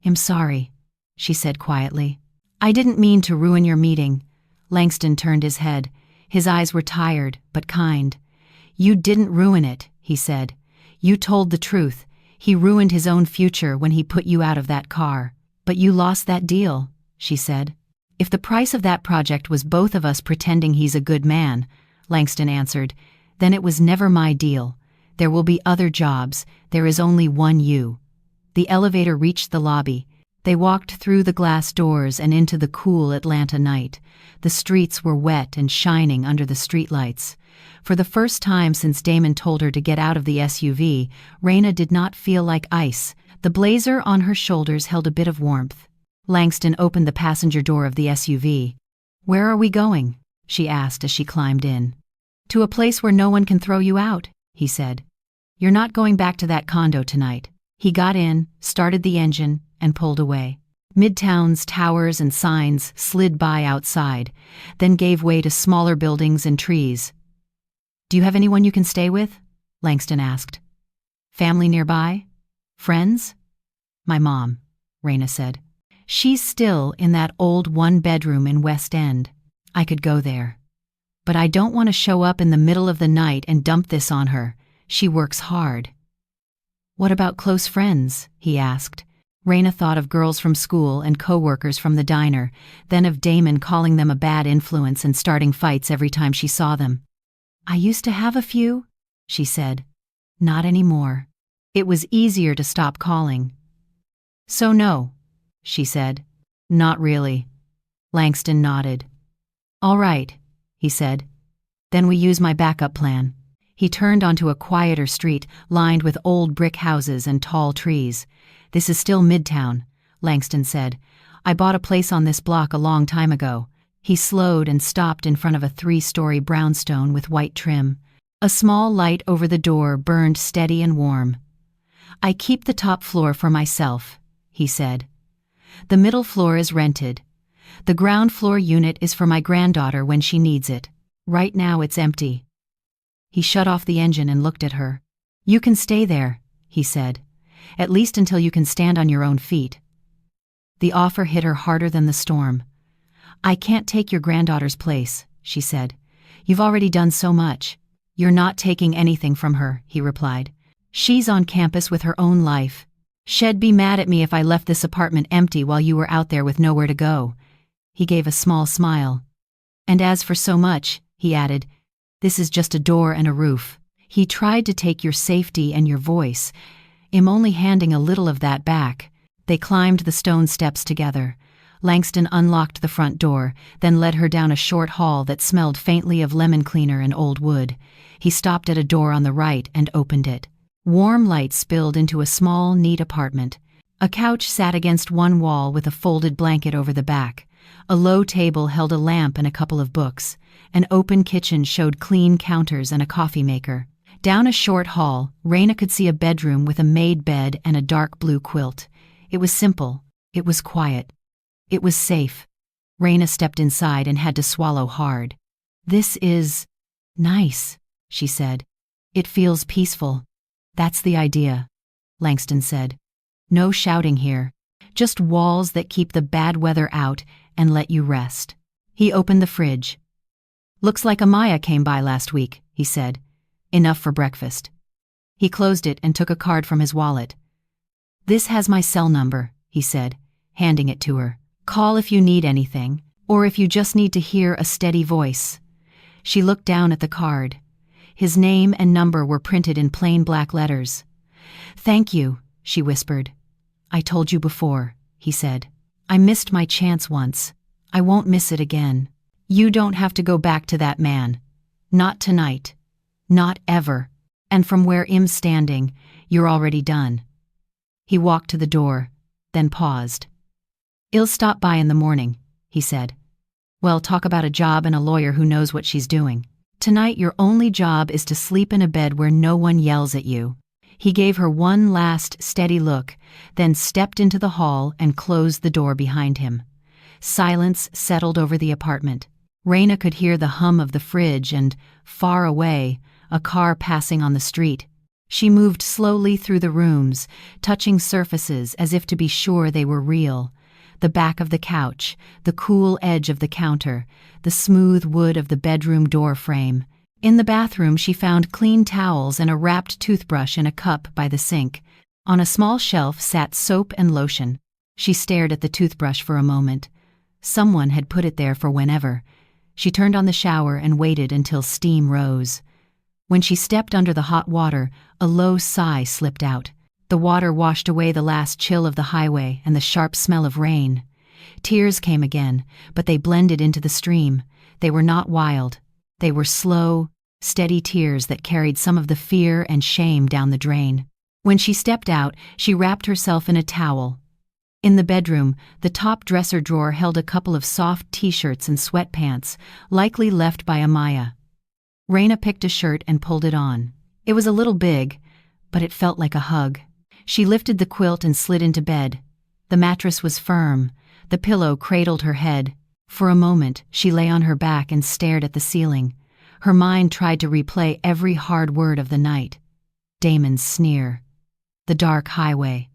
"I'm sorry," she said quietly. I didn't mean to ruin your meeting. Langston turned his head. His eyes were tired, but kind. You didn't ruin it, he said. You told the truth. He ruined his own future when he put you out of that car. But you lost that deal, she said. If the price of that project was both of us pretending he's a good man, Langston answered, then it was never my deal. There will be other jobs. There is only one you. The elevator reached the lobby. They walked through the glass doors and into the cool Atlanta night. The streets were wet and shining under the streetlights. For the first time since Damon told her to get out of the SUV, Raina did not feel like ice. The blazer on her shoulders held a bit of warmth. Langston opened the passenger door of the SUV. Where are we going? She asked as she climbed in. To a place where no one can throw you out, he said. You're not going back to that condo tonight. He got in, started the engine, and pulled away. Midtown's towers and signs slid by outside, then gave way to smaller buildings and trees. Do you have anyone you can stay with? Langston asked. Family nearby? Friends? My mom, Raina said. She's still in that old one-bedroom in West End. I could go there. But I don't want to show up in the middle of the night and dump this on her. She works hard. What about close friends? He asked. Raina thought of girls from school and co-workers from the diner, then of Damon calling them a bad influence and starting fights every time she saw them. I used to have a few, she said. Not anymore. It was easier to stop calling. So no, she said. Not really. Langston nodded. All right, he said. Then we use my backup plan. He turned onto a quieter street lined with old brick houses and tall trees. This is still Midtown, Langston said. I bought a place on this block a long time ago. He slowed and stopped in front of a 3-story brownstone with white trim. A small light over the door burned steady and warm. I keep the top floor for myself, he said. The middle floor is rented. The ground floor unit is for my granddaughter when she needs it. Right now it's empty. He shut off the engine and looked at her. You can stay there, he said. At least until you can stand on your own feet. The offer hit her harder than the storm. I can't take your granddaughter's place, she said. You've already done so much. You're not taking anything from her, he replied. She's on campus with her own life. She'd be mad at me if I left this apartment empty while you were out there with nowhere to go. He gave a small smile. And as for so much, he added, this is just a door and a roof. He tried to take your safety and your voice. I'm only handing a little of that back. They climbed the stone steps together. Langston unlocked the front door, then led her down a short hall that smelled faintly of lemon cleaner and old wood. He stopped at a door on the right and opened it. Warm light spilled into a small, neat apartment. A couch sat against one wall with a folded blanket over the back. A low table held a lamp and a couple of books. An open kitchen showed clean counters and a coffee maker. Down a short hall, Raina could see a bedroom with a made bed and a dark blue quilt. It was simple. It was quiet. It was safe. Raina stepped inside and had to swallow hard. This is nice, she said. It feels peaceful. That's the idea, Langston said. No shouting here. Just walls that keep the bad weather out and let you rest. He opened the fridge. Looks like Amaya came by last week, he said. Enough for breakfast. He closed it and took a card from his wallet. This has my cell number, he said, handing it to her. Call if you need anything, or if you just need to hear a steady voice. She looked down at the card. His name and number were printed in plain black letters. Thank you, she whispered. I told you before, he said. I missed my chance once. I won't miss it again. You don't have to go back to that man. Not tonight. Not ever. And from where I'm standing, you're already done. He walked to the door, then paused. I'll stop by in the morning, he said. Well, talk about a job and a lawyer who knows what she's doing. Tonight your only job is to sleep in a bed where no one yells at you. He gave her one last steady look, then stepped into the hall and closed the door behind him. Silence settled over the apartment. Raina could hear the hum of the fridge and, far away, a car passing on the street. She moved slowly through the rooms, touching surfaces as if to be sure they were real. the back of the couch, the cool edge of the counter, the smooth wood of the bedroom door frame. In the bathroom she found clean towels and a wrapped toothbrush in a cup by the sink. On a small shelf sat soap and lotion. She stared at the toothbrush for a moment. Someone had put it there for whenever. She turned on the shower and waited until steam rose. When she stepped under the hot water, a low sigh slipped out. The water washed away the last chill of the highway and the sharp smell of rain. Tears came again, but they blended into the stream. They were not wild. They were slow, steady tears that carried some of the fear and shame down the drain. When she stepped out, she wrapped herself in a towel. In the bedroom, the top dresser drawer held a couple of soft t-shirts and sweatpants, likely left by Amaya. Raina picked a shirt and pulled it on. It was a little big, but it felt like a hug. She lifted the quilt and slid into bed. The mattress was firm. The pillow cradled her head. For a moment, she lay on her back and stared at the ceiling. Her mind tried to replay every hard word of the night. Damon's sneer. The dark highway.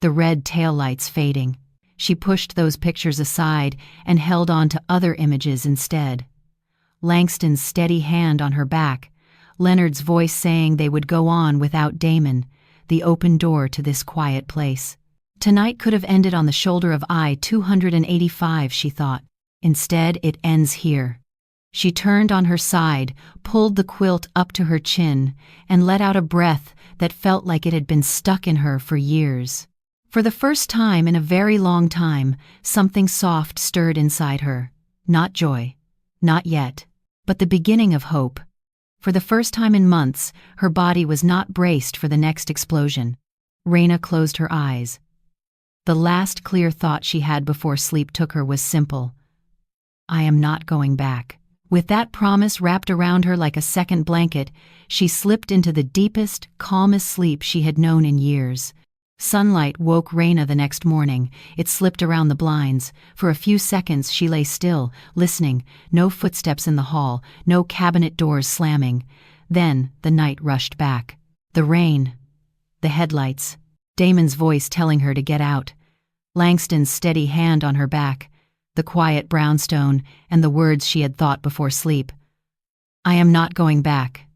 The red taillights fading. She pushed those pictures aside and held on to other images instead. Langston's steady hand on her back. Leonard's voice saying they would go on without Damon. The open door to this quiet place. Tonight could have ended on the shoulder of I-285, she thought. Instead, it ends here. She turned on her side, pulled the quilt up to her chin, and let out a breath that felt like it had been stuck in her for years. For the first time in a very long time, something soft stirred inside her. Not joy. Not yet. But the beginning of hope. For the first time in months, her body was not braced for the next explosion. Raina closed her eyes. The last clear thought she had before sleep took her was simple. I am not going back. With that promise wrapped around her like a second blanket, she slipped into the deepest, calmest sleep she had known in years. Sunlight woke Raina the next morning. It slipped around the blinds. For a few seconds she lay still, listening. No footsteps in the hall, no cabinet doors slamming. Then the night rushed back. The rain. The headlights. Damon's voice telling her to get out. Langston's steady hand on her back. The quiet brownstone, and the words she had thought before sleep. I am not going back.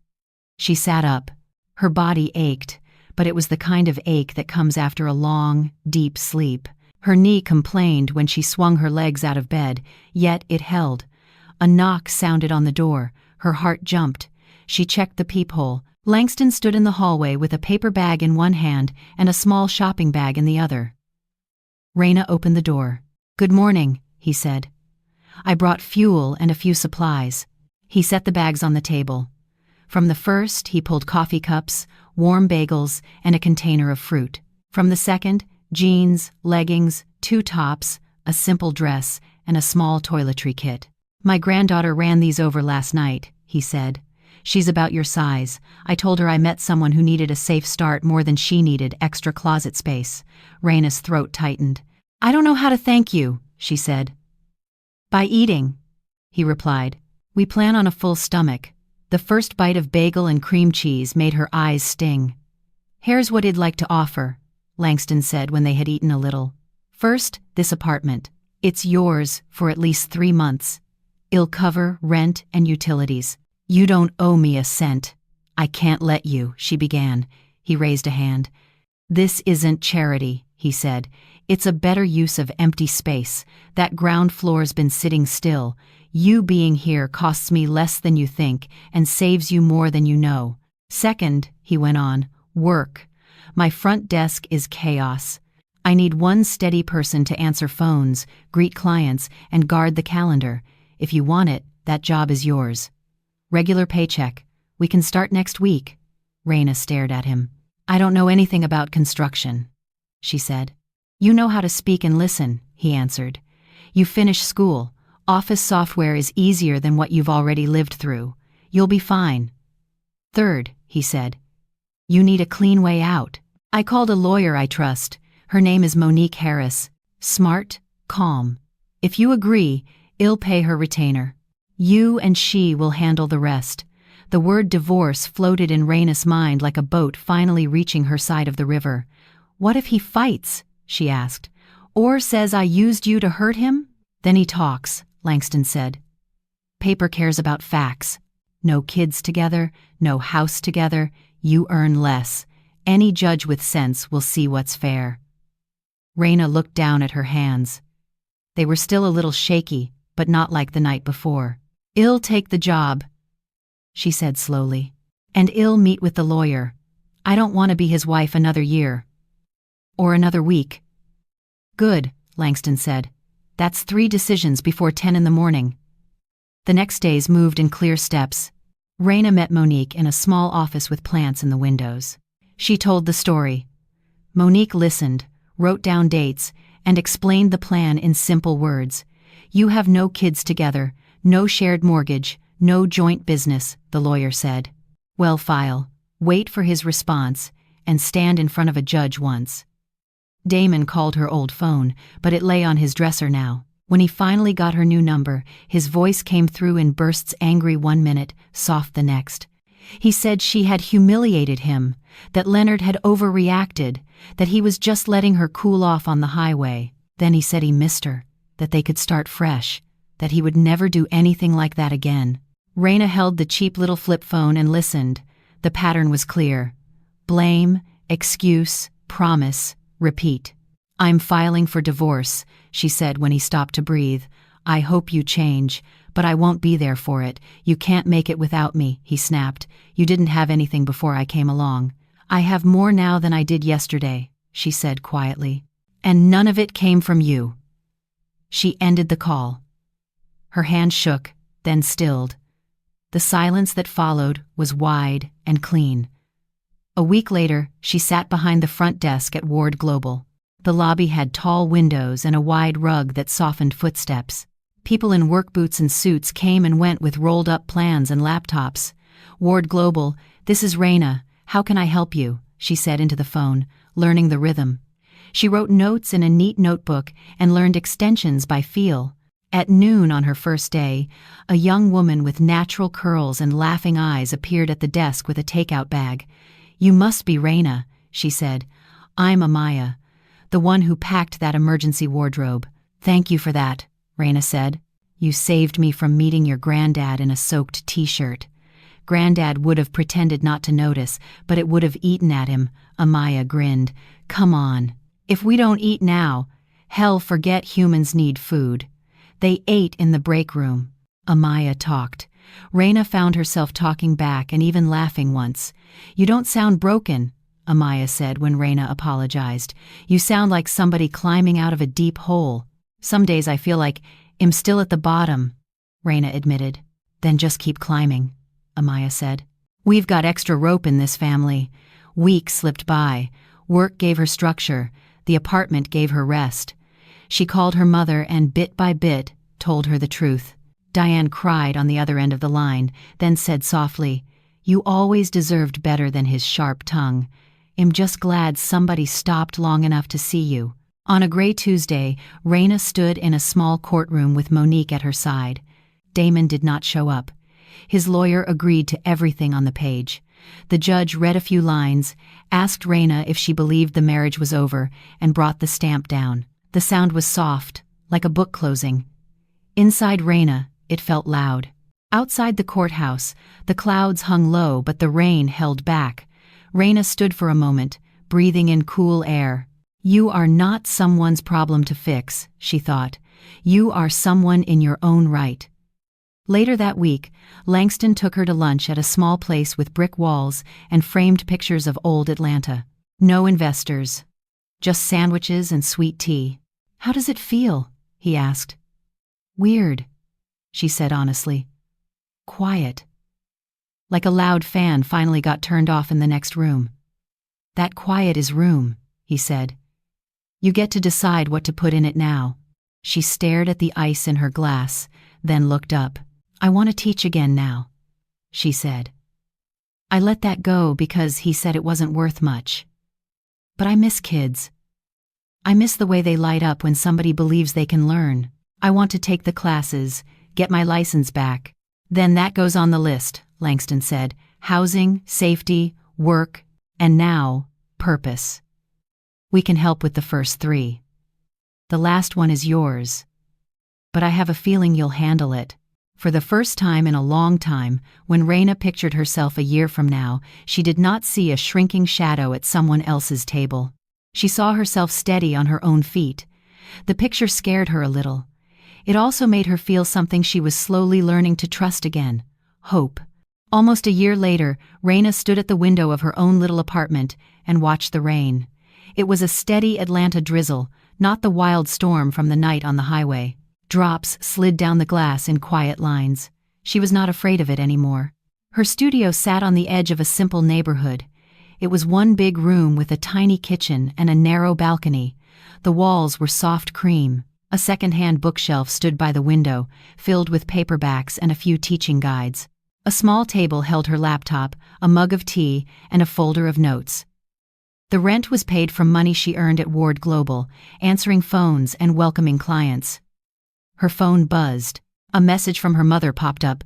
She sat up. Her body ached. But it was the kind of ache that comes after a long, deep sleep. Her knee complained when she swung her legs out of bed, yet it held. A knock sounded on the door. Her heart jumped. She checked the peephole. Langston stood in the hallway with a paper bag in one hand and a small shopping bag in the other. Raina opened the door. Good morning, he said. I brought fuel and a few supplies. He set the bags on the table. From the first, he pulled coffee cups, warm bagels, and a container of fruit. From the second, jeans, leggings, 2 tops, a simple dress, and a small toiletry kit. My granddaughter ran these over last night, he said. She's about your size. I told her I met someone who needed a safe start more than she needed extra closet space. Raina's throat tightened. I don't know how to thank you, she said. By eating, he replied. We plan on a full stomach. The first bite of bagel and cream cheese made her eyes sting. Here's what I'd like to offer, Langston said when they had eaten a little. First, this apartment. It's yours for at least 3 months. It'll cover rent and utilities. You don't owe me a cent. I can't let you, she began. He raised a hand. This isn't charity, he said. It's a better use of empty space. That ground floor's been sitting still. You being here costs me less than you think and saves you more than you know. Second, he went on, work. My front desk is chaos. I need one steady person to answer phones, greet clients, and guard the calendar. If you want it, that job is yours. Regular paycheck. We can start next week. Raina stared at him. I don't know anything about construction, she said. You know how to speak and listen, he answered. You finished school. Office software is easier than what you've already lived through. You'll be fine. Third, he said, you need a clean way out. I called a lawyer I trust. Her name is Monique Harris. Smart, calm. If you agree, I'll pay her retainer. You and she will handle the rest. The word divorce floated in Raina's mind like a boat finally reaching her side of the river. What if he fights? She asked. Or says I used you to hurt him? Then he talks, Langston said. Paper cares about facts. No kids together, no house together, you earn less. Any judge with sense will see what's fair. Raina looked down at her hands. They were still a little shaky, but not like the night before. "I'll take the job," she said slowly. "And I'll meet with the lawyer. I don't want to be his wife another year. Or another week." "Good," Langston said. "That's 3 decisions before 10 in the morning." The next days moved in clear steps. Raina met Monique in a small office with plants in the windows. She told the story. Monique listened, wrote down dates, and explained the plan in simple words. "You have no kids together, no shared mortgage, no joint business," the lawyer said. "Well, file, wait for his response, and stand in front of a judge once." Damon called her old phone, but it lay on his dresser now. When he finally got her new number, his voice came through in bursts, angry 1 minute, soft the next. He said she had humiliated him, that Leonard had overreacted, that he was just letting her cool off on the highway. Then he said he missed her, that they could start fresh, that he would never do anything like that again. Raina held the cheap little flip phone and listened. The pattern was clear. Blame, excuse, promise, repeat. "I'm filing for divorce," she said when he stopped to breathe. "I hope you change, but I won't be there for it. You can't make it without me," he snapped. "You didn't have anything before I came along." "I have more now than I did yesterday," she said quietly. "And none of it came from you." She ended the call. Her hand shook, then stilled. The silence that followed was wide and clean. A week later, she sat behind the front desk at Ward Global. The lobby had tall windows and a wide rug that softened footsteps. People in work boots and suits came and went with rolled-up plans and laptops. "Ward Global, this is Raina. How can I help you?" she said into the phone, learning the rhythm. She wrote notes in a neat notebook and learned extensions by feel. At noon on her first day, a young woman with natural curls and laughing eyes appeared at the desk with a takeout bag. "You must be Raina," she said. "I'm Amaya, the one who packed that emergency wardrobe." "Thank you for that," Raina said. "You saved me from meeting your granddad in a soaked t-shirt." Granddad would have pretended not to notice, but it would have eaten at him, Amaya grinned. "Come on. If we don't eat now, hell, forget humans need food." They ate in the break room. Amaya talked. Raina found herself talking back and even laughing once. "You don't sound broken," Amaya said when Raina apologized. "You sound like somebody climbing out of a deep hole." "Some days I feel like I'm still at the bottom," Raina admitted. "Then just keep climbing," Amaya said. "We've got extra rope in this family." Weeks slipped by. Work gave her structure. The apartment gave her rest. She called her mother and bit by bit told her the truth. Diane cried on the other end of the line, then said softly, "You always deserved better than his sharp tongue. I'm just glad somebody stopped long enough to see you." On a gray Tuesday, Raina stood in a small courtroom with Monique at her side. Damon did not show up. His lawyer agreed to everything on the page. The judge read a few lines, asked Raina if she believed the marriage was over, and brought the stamp down. The sound was soft, like a book closing. Inside Raina, it felt loud. Outside the courthouse, the clouds hung low, but the rain held back. Raina stood for a moment, breathing in cool air. "You are not someone's problem to fix," she thought. "You are someone in your own right." Later that week, Langston took her to lunch at a small place with brick walls and framed pictures of old Atlanta. No investors. Just sandwiches and sweet tea. "How does it feel?" he asked. "Weird," she said honestly. "Quiet." Like a loud fan finally got turned off in the next room. "That quiet is room," he said. "You get to decide what to put in it now." She stared at the ice in her glass, then looked up. "I want to teach again now," she said. "I let that go because he said it wasn't worth much. But I miss kids. I miss the way they light up when somebody believes they can learn. I want to take the classes, get my license back." "Then that goes on the list," Langston said. "Housing, safety, work, and now, purpose. We can help with the first 3. The last one is yours. But I have a feeling you'll handle it. For the first time in a long time, when Raina pictured herself a year from now, she did not see a shrinking shadow at someone else's table. She saw herself steady on her own feet. The picture scared her a little. It also made her feel something she was slowly learning to trust again: hope. Almost a year later, Raina stood at the window of her own little apartment and watched the rain. It was a steady Atlanta drizzle, not the wild storm from the night on the highway. Drops slid down the glass in quiet lines. She was not afraid of it anymore. Her studio sat on the edge of a simple neighborhood. It was one big room with a tiny kitchen and a narrow balcony. The walls were soft cream. A second-hand bookshelf stood by the window, filled with paperbacks and a few teaching guides. A small table held her laptop, a mug of tea, and a folder of notes. The rent was paid from money she earned at Ward Global, answering phones and welcoming clients. Her phone buzzed. A message from her mother popped up.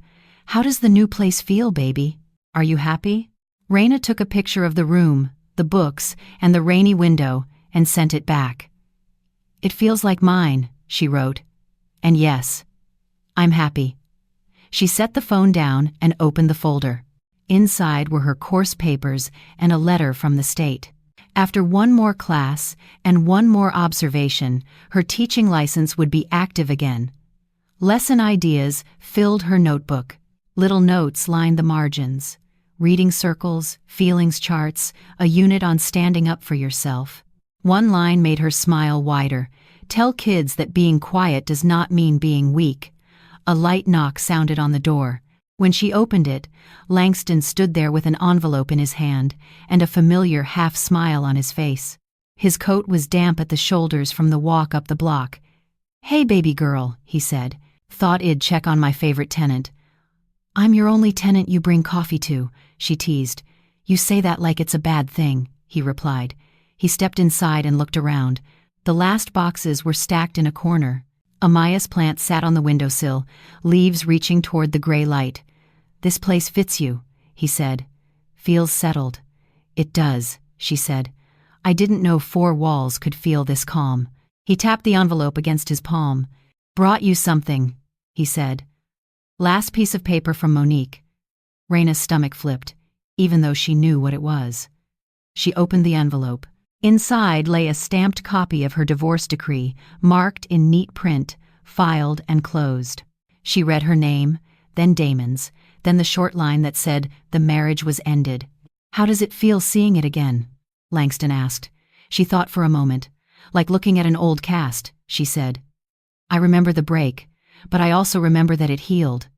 "How does the new place feel, baby? Are you happy?" Raina took a picture of the room, the books, and the rainy window, and sent it back. "It feels like mine," she wrote. "And yes, I'm happy." She set the phone down and opened the folder. Inside were her course papers and a letter from the state. After one more class and one more observation, her teaching license would be active again. Lesson ideas filled her notebook. Little notes lined the margins. Reading circles, feelings charts, a unit on standing up for yourself. One line made her smile wider. "Tell kids that being quiet does not mean being weak." A light knock sounded on the door. When she opened it, Langston stood there with an envelope in his hand and a familiar half-smile on his face. His coat was damp at the shoulders from the walk up the block. "Hey, baby girl," he said. "Thought I'd check on my favorite tenant." "I'm your only tenant you bring coffee to," she teased. "You say that like it's a bad thing," he replied. He stepped inside and looked around. The last boxes were stacked in a corner. Amaya's plant sat on the windowsill, leaves reaching toward the gray light. "This place fits you," he said. "Feels settled." "It does," she said. "I didn't know 4 walls could feel this calm." He tapped the envelope against his palm. "Brought you something," he said. "Last piece of paper from Monique." Raina's stomach flipped, even though she knew what it was. She opened the envelope. Inside lay a stamped copy of her divorce decree, marked in neat print, filed and closed. She read her name, then Damon's, then the short line that said the marriage was ended. "How does it feel seeing it again?" Langston asked. She thought for a moment. "Like looking at an old cast," she said. "I remember the break, but I also remember that it healed."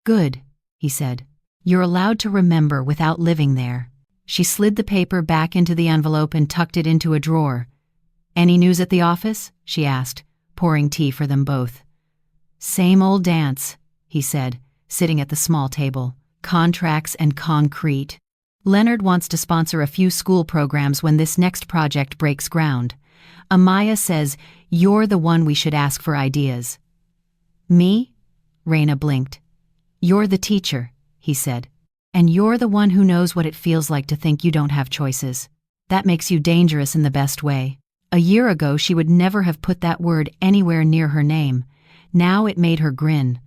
"Good," he said. "You're allowed to remember without living there." She slid the paper back into the envelope and tucked it into a drawer. "Any news at the office?" she asked, pouring tea for them both. "Same old dance," he said, sitting at the small table. "Contracts and concrete. Leonard wants to sponsor a few school programs when this next project breaks ground. Amaya says you're the one we should ask for ideas." "Me?" Raina blinked. "You're the teacher," he said. "And you're the one who knows what it feels like to think you don't have choices. That makes you dangerous in the best way." A year ago she would never have put that word anywhere near her name. Now it made her grin.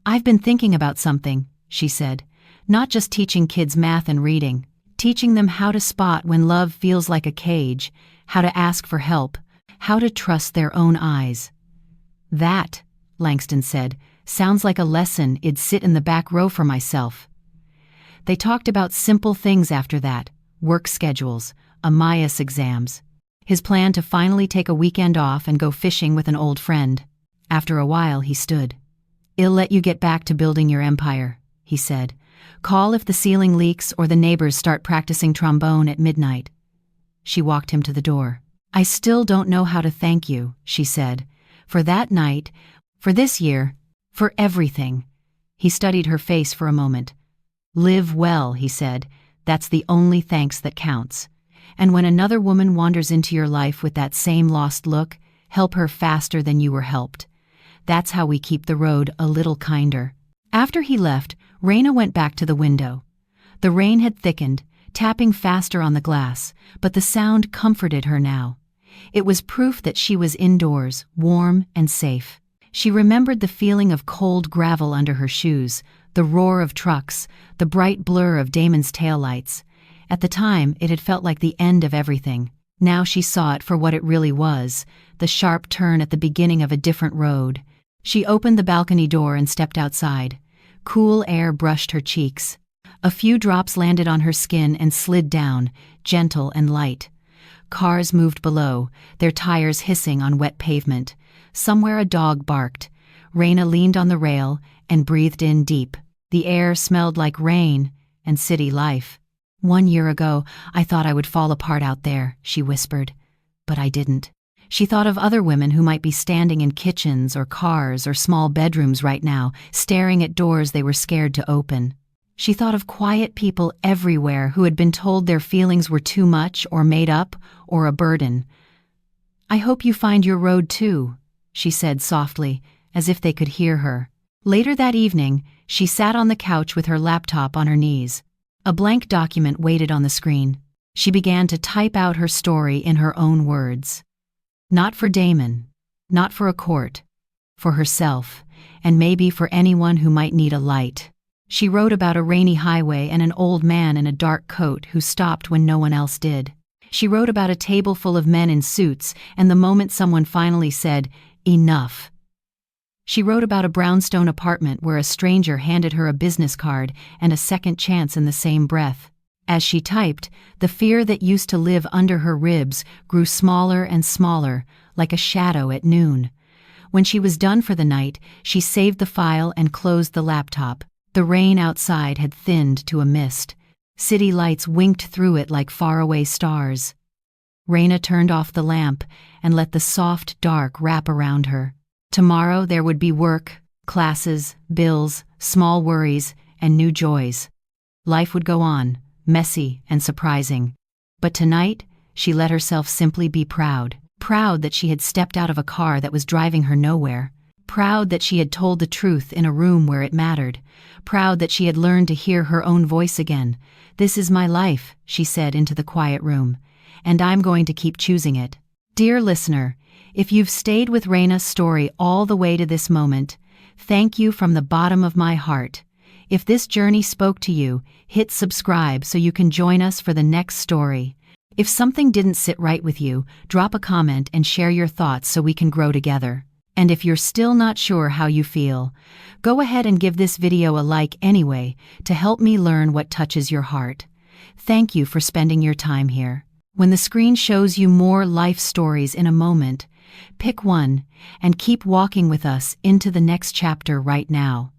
"I've been thinking about something," she said. "Not just teaching kids math and reading. Teaching them how to spot when love feels like a cage, how to ask for help, how to trust their own eyes." "That," Langston said, "sounds like a lesson I'd sit in the back row for myself." They talked about simple things after that: work schedules, Amaya's exams, his plan to finally take a weekend off and go fishing with an old friend. After a while he stood. "I'll let you get back to building your empire," he said. "Call if the ceiling leaks or the neighbors start practicing trombone at midnight." She walked him to the door. "I still don't know how to thank you," she said, "for that night, for this year, for everything." He studied her face for a moment. "Live well," he said. "That's the only thanks that counts. And when another woman wanders into your life with that same lost look, help her faster than you were helped. That's how we keep the road a little kinder." After he left, Raina went back to the window. The rain had thickened, tapping faster on the glass, but the sound comforted her now. It was proof that she was indoors, warm and safe. She remembered the feeling of cold gravel under her shoes, the roar of trucks, the bright blur of Damon's taillights. At the time, it had felt like the end of everything. Now she saw it for what it really was, the sharp turn at the beginning of a different road. She opened the balcony door and stepped outside. Cool air brushed her cheeks. A few drops landed on her skin and slid down, gentle and light. Cars moved below, their tires hissing on wet pavement. Somewhere a dog barked. Raina leaned on the rail and breathed in deep. The air smelled like rain and city life. 1 year ago, I thought I would fall apart out there, she whispered. But I didn't. She thought of other women who might be standing in kitchens or cars or small bedrooms right now, staring at doors they were scared to open. She thought of quiet people everywhere who had been told their feelings were too much or made up or a burden. I hope you find your road too, she said softly, as if they could hear her. Later that evening, she sat on the couch with her laptop on her knees. A blank document waited on the screen. She began to type out her story in her own words. Not for Damon, not for a court, for herself, and maybe for anyone who might need a light. She wrote about a rainy highway and an old man in a dark coat who stopped when no one else did. She wrote about a table full of men in suits and the moment someone finally said, "Enough." She wrote about a brownstone apartment where a stranger handed her a business card and a second chance in the same breath. As she typed, the fear that used to live under her ribs grew smaller and smaller, like a shadow at noon. When she was done for the night, she saved the file and closed the laptop. The rain outside had thinned to a mist. City lights winked through it like faraway stars. Raina turned off the lamp and let the soft dark wrap around her. Tomorrow there would be work, classes, bills, small worries, and new joys. Life would go on, messy and surprising. But tonight, she let herself simply be proud. Proud that she had stepped out of a car that was driving her nowhere. Proud that she had told the truth in a room where it mattered. Proud that she had learned to hear her own voice again. "This is my life," she said into the quiet room, "and I'm going to keep choosing it." Dear listener, if you've stayed with Raina's story all the way to this moment, thank you from the bottom of my heart. If this journey spoke to you, hit subscribe so you can join us for the next story. If something didn't sit right with you, drop a comment and share your thoughts so we can grow together. And if you're still not sure how you feel, go ahead and give this video a like anyway to help me learn what touches your heart. Thank you for spending your time here. When the screen shows you more life stories in a moment, pick one and keep walking with us into the next chapter right now.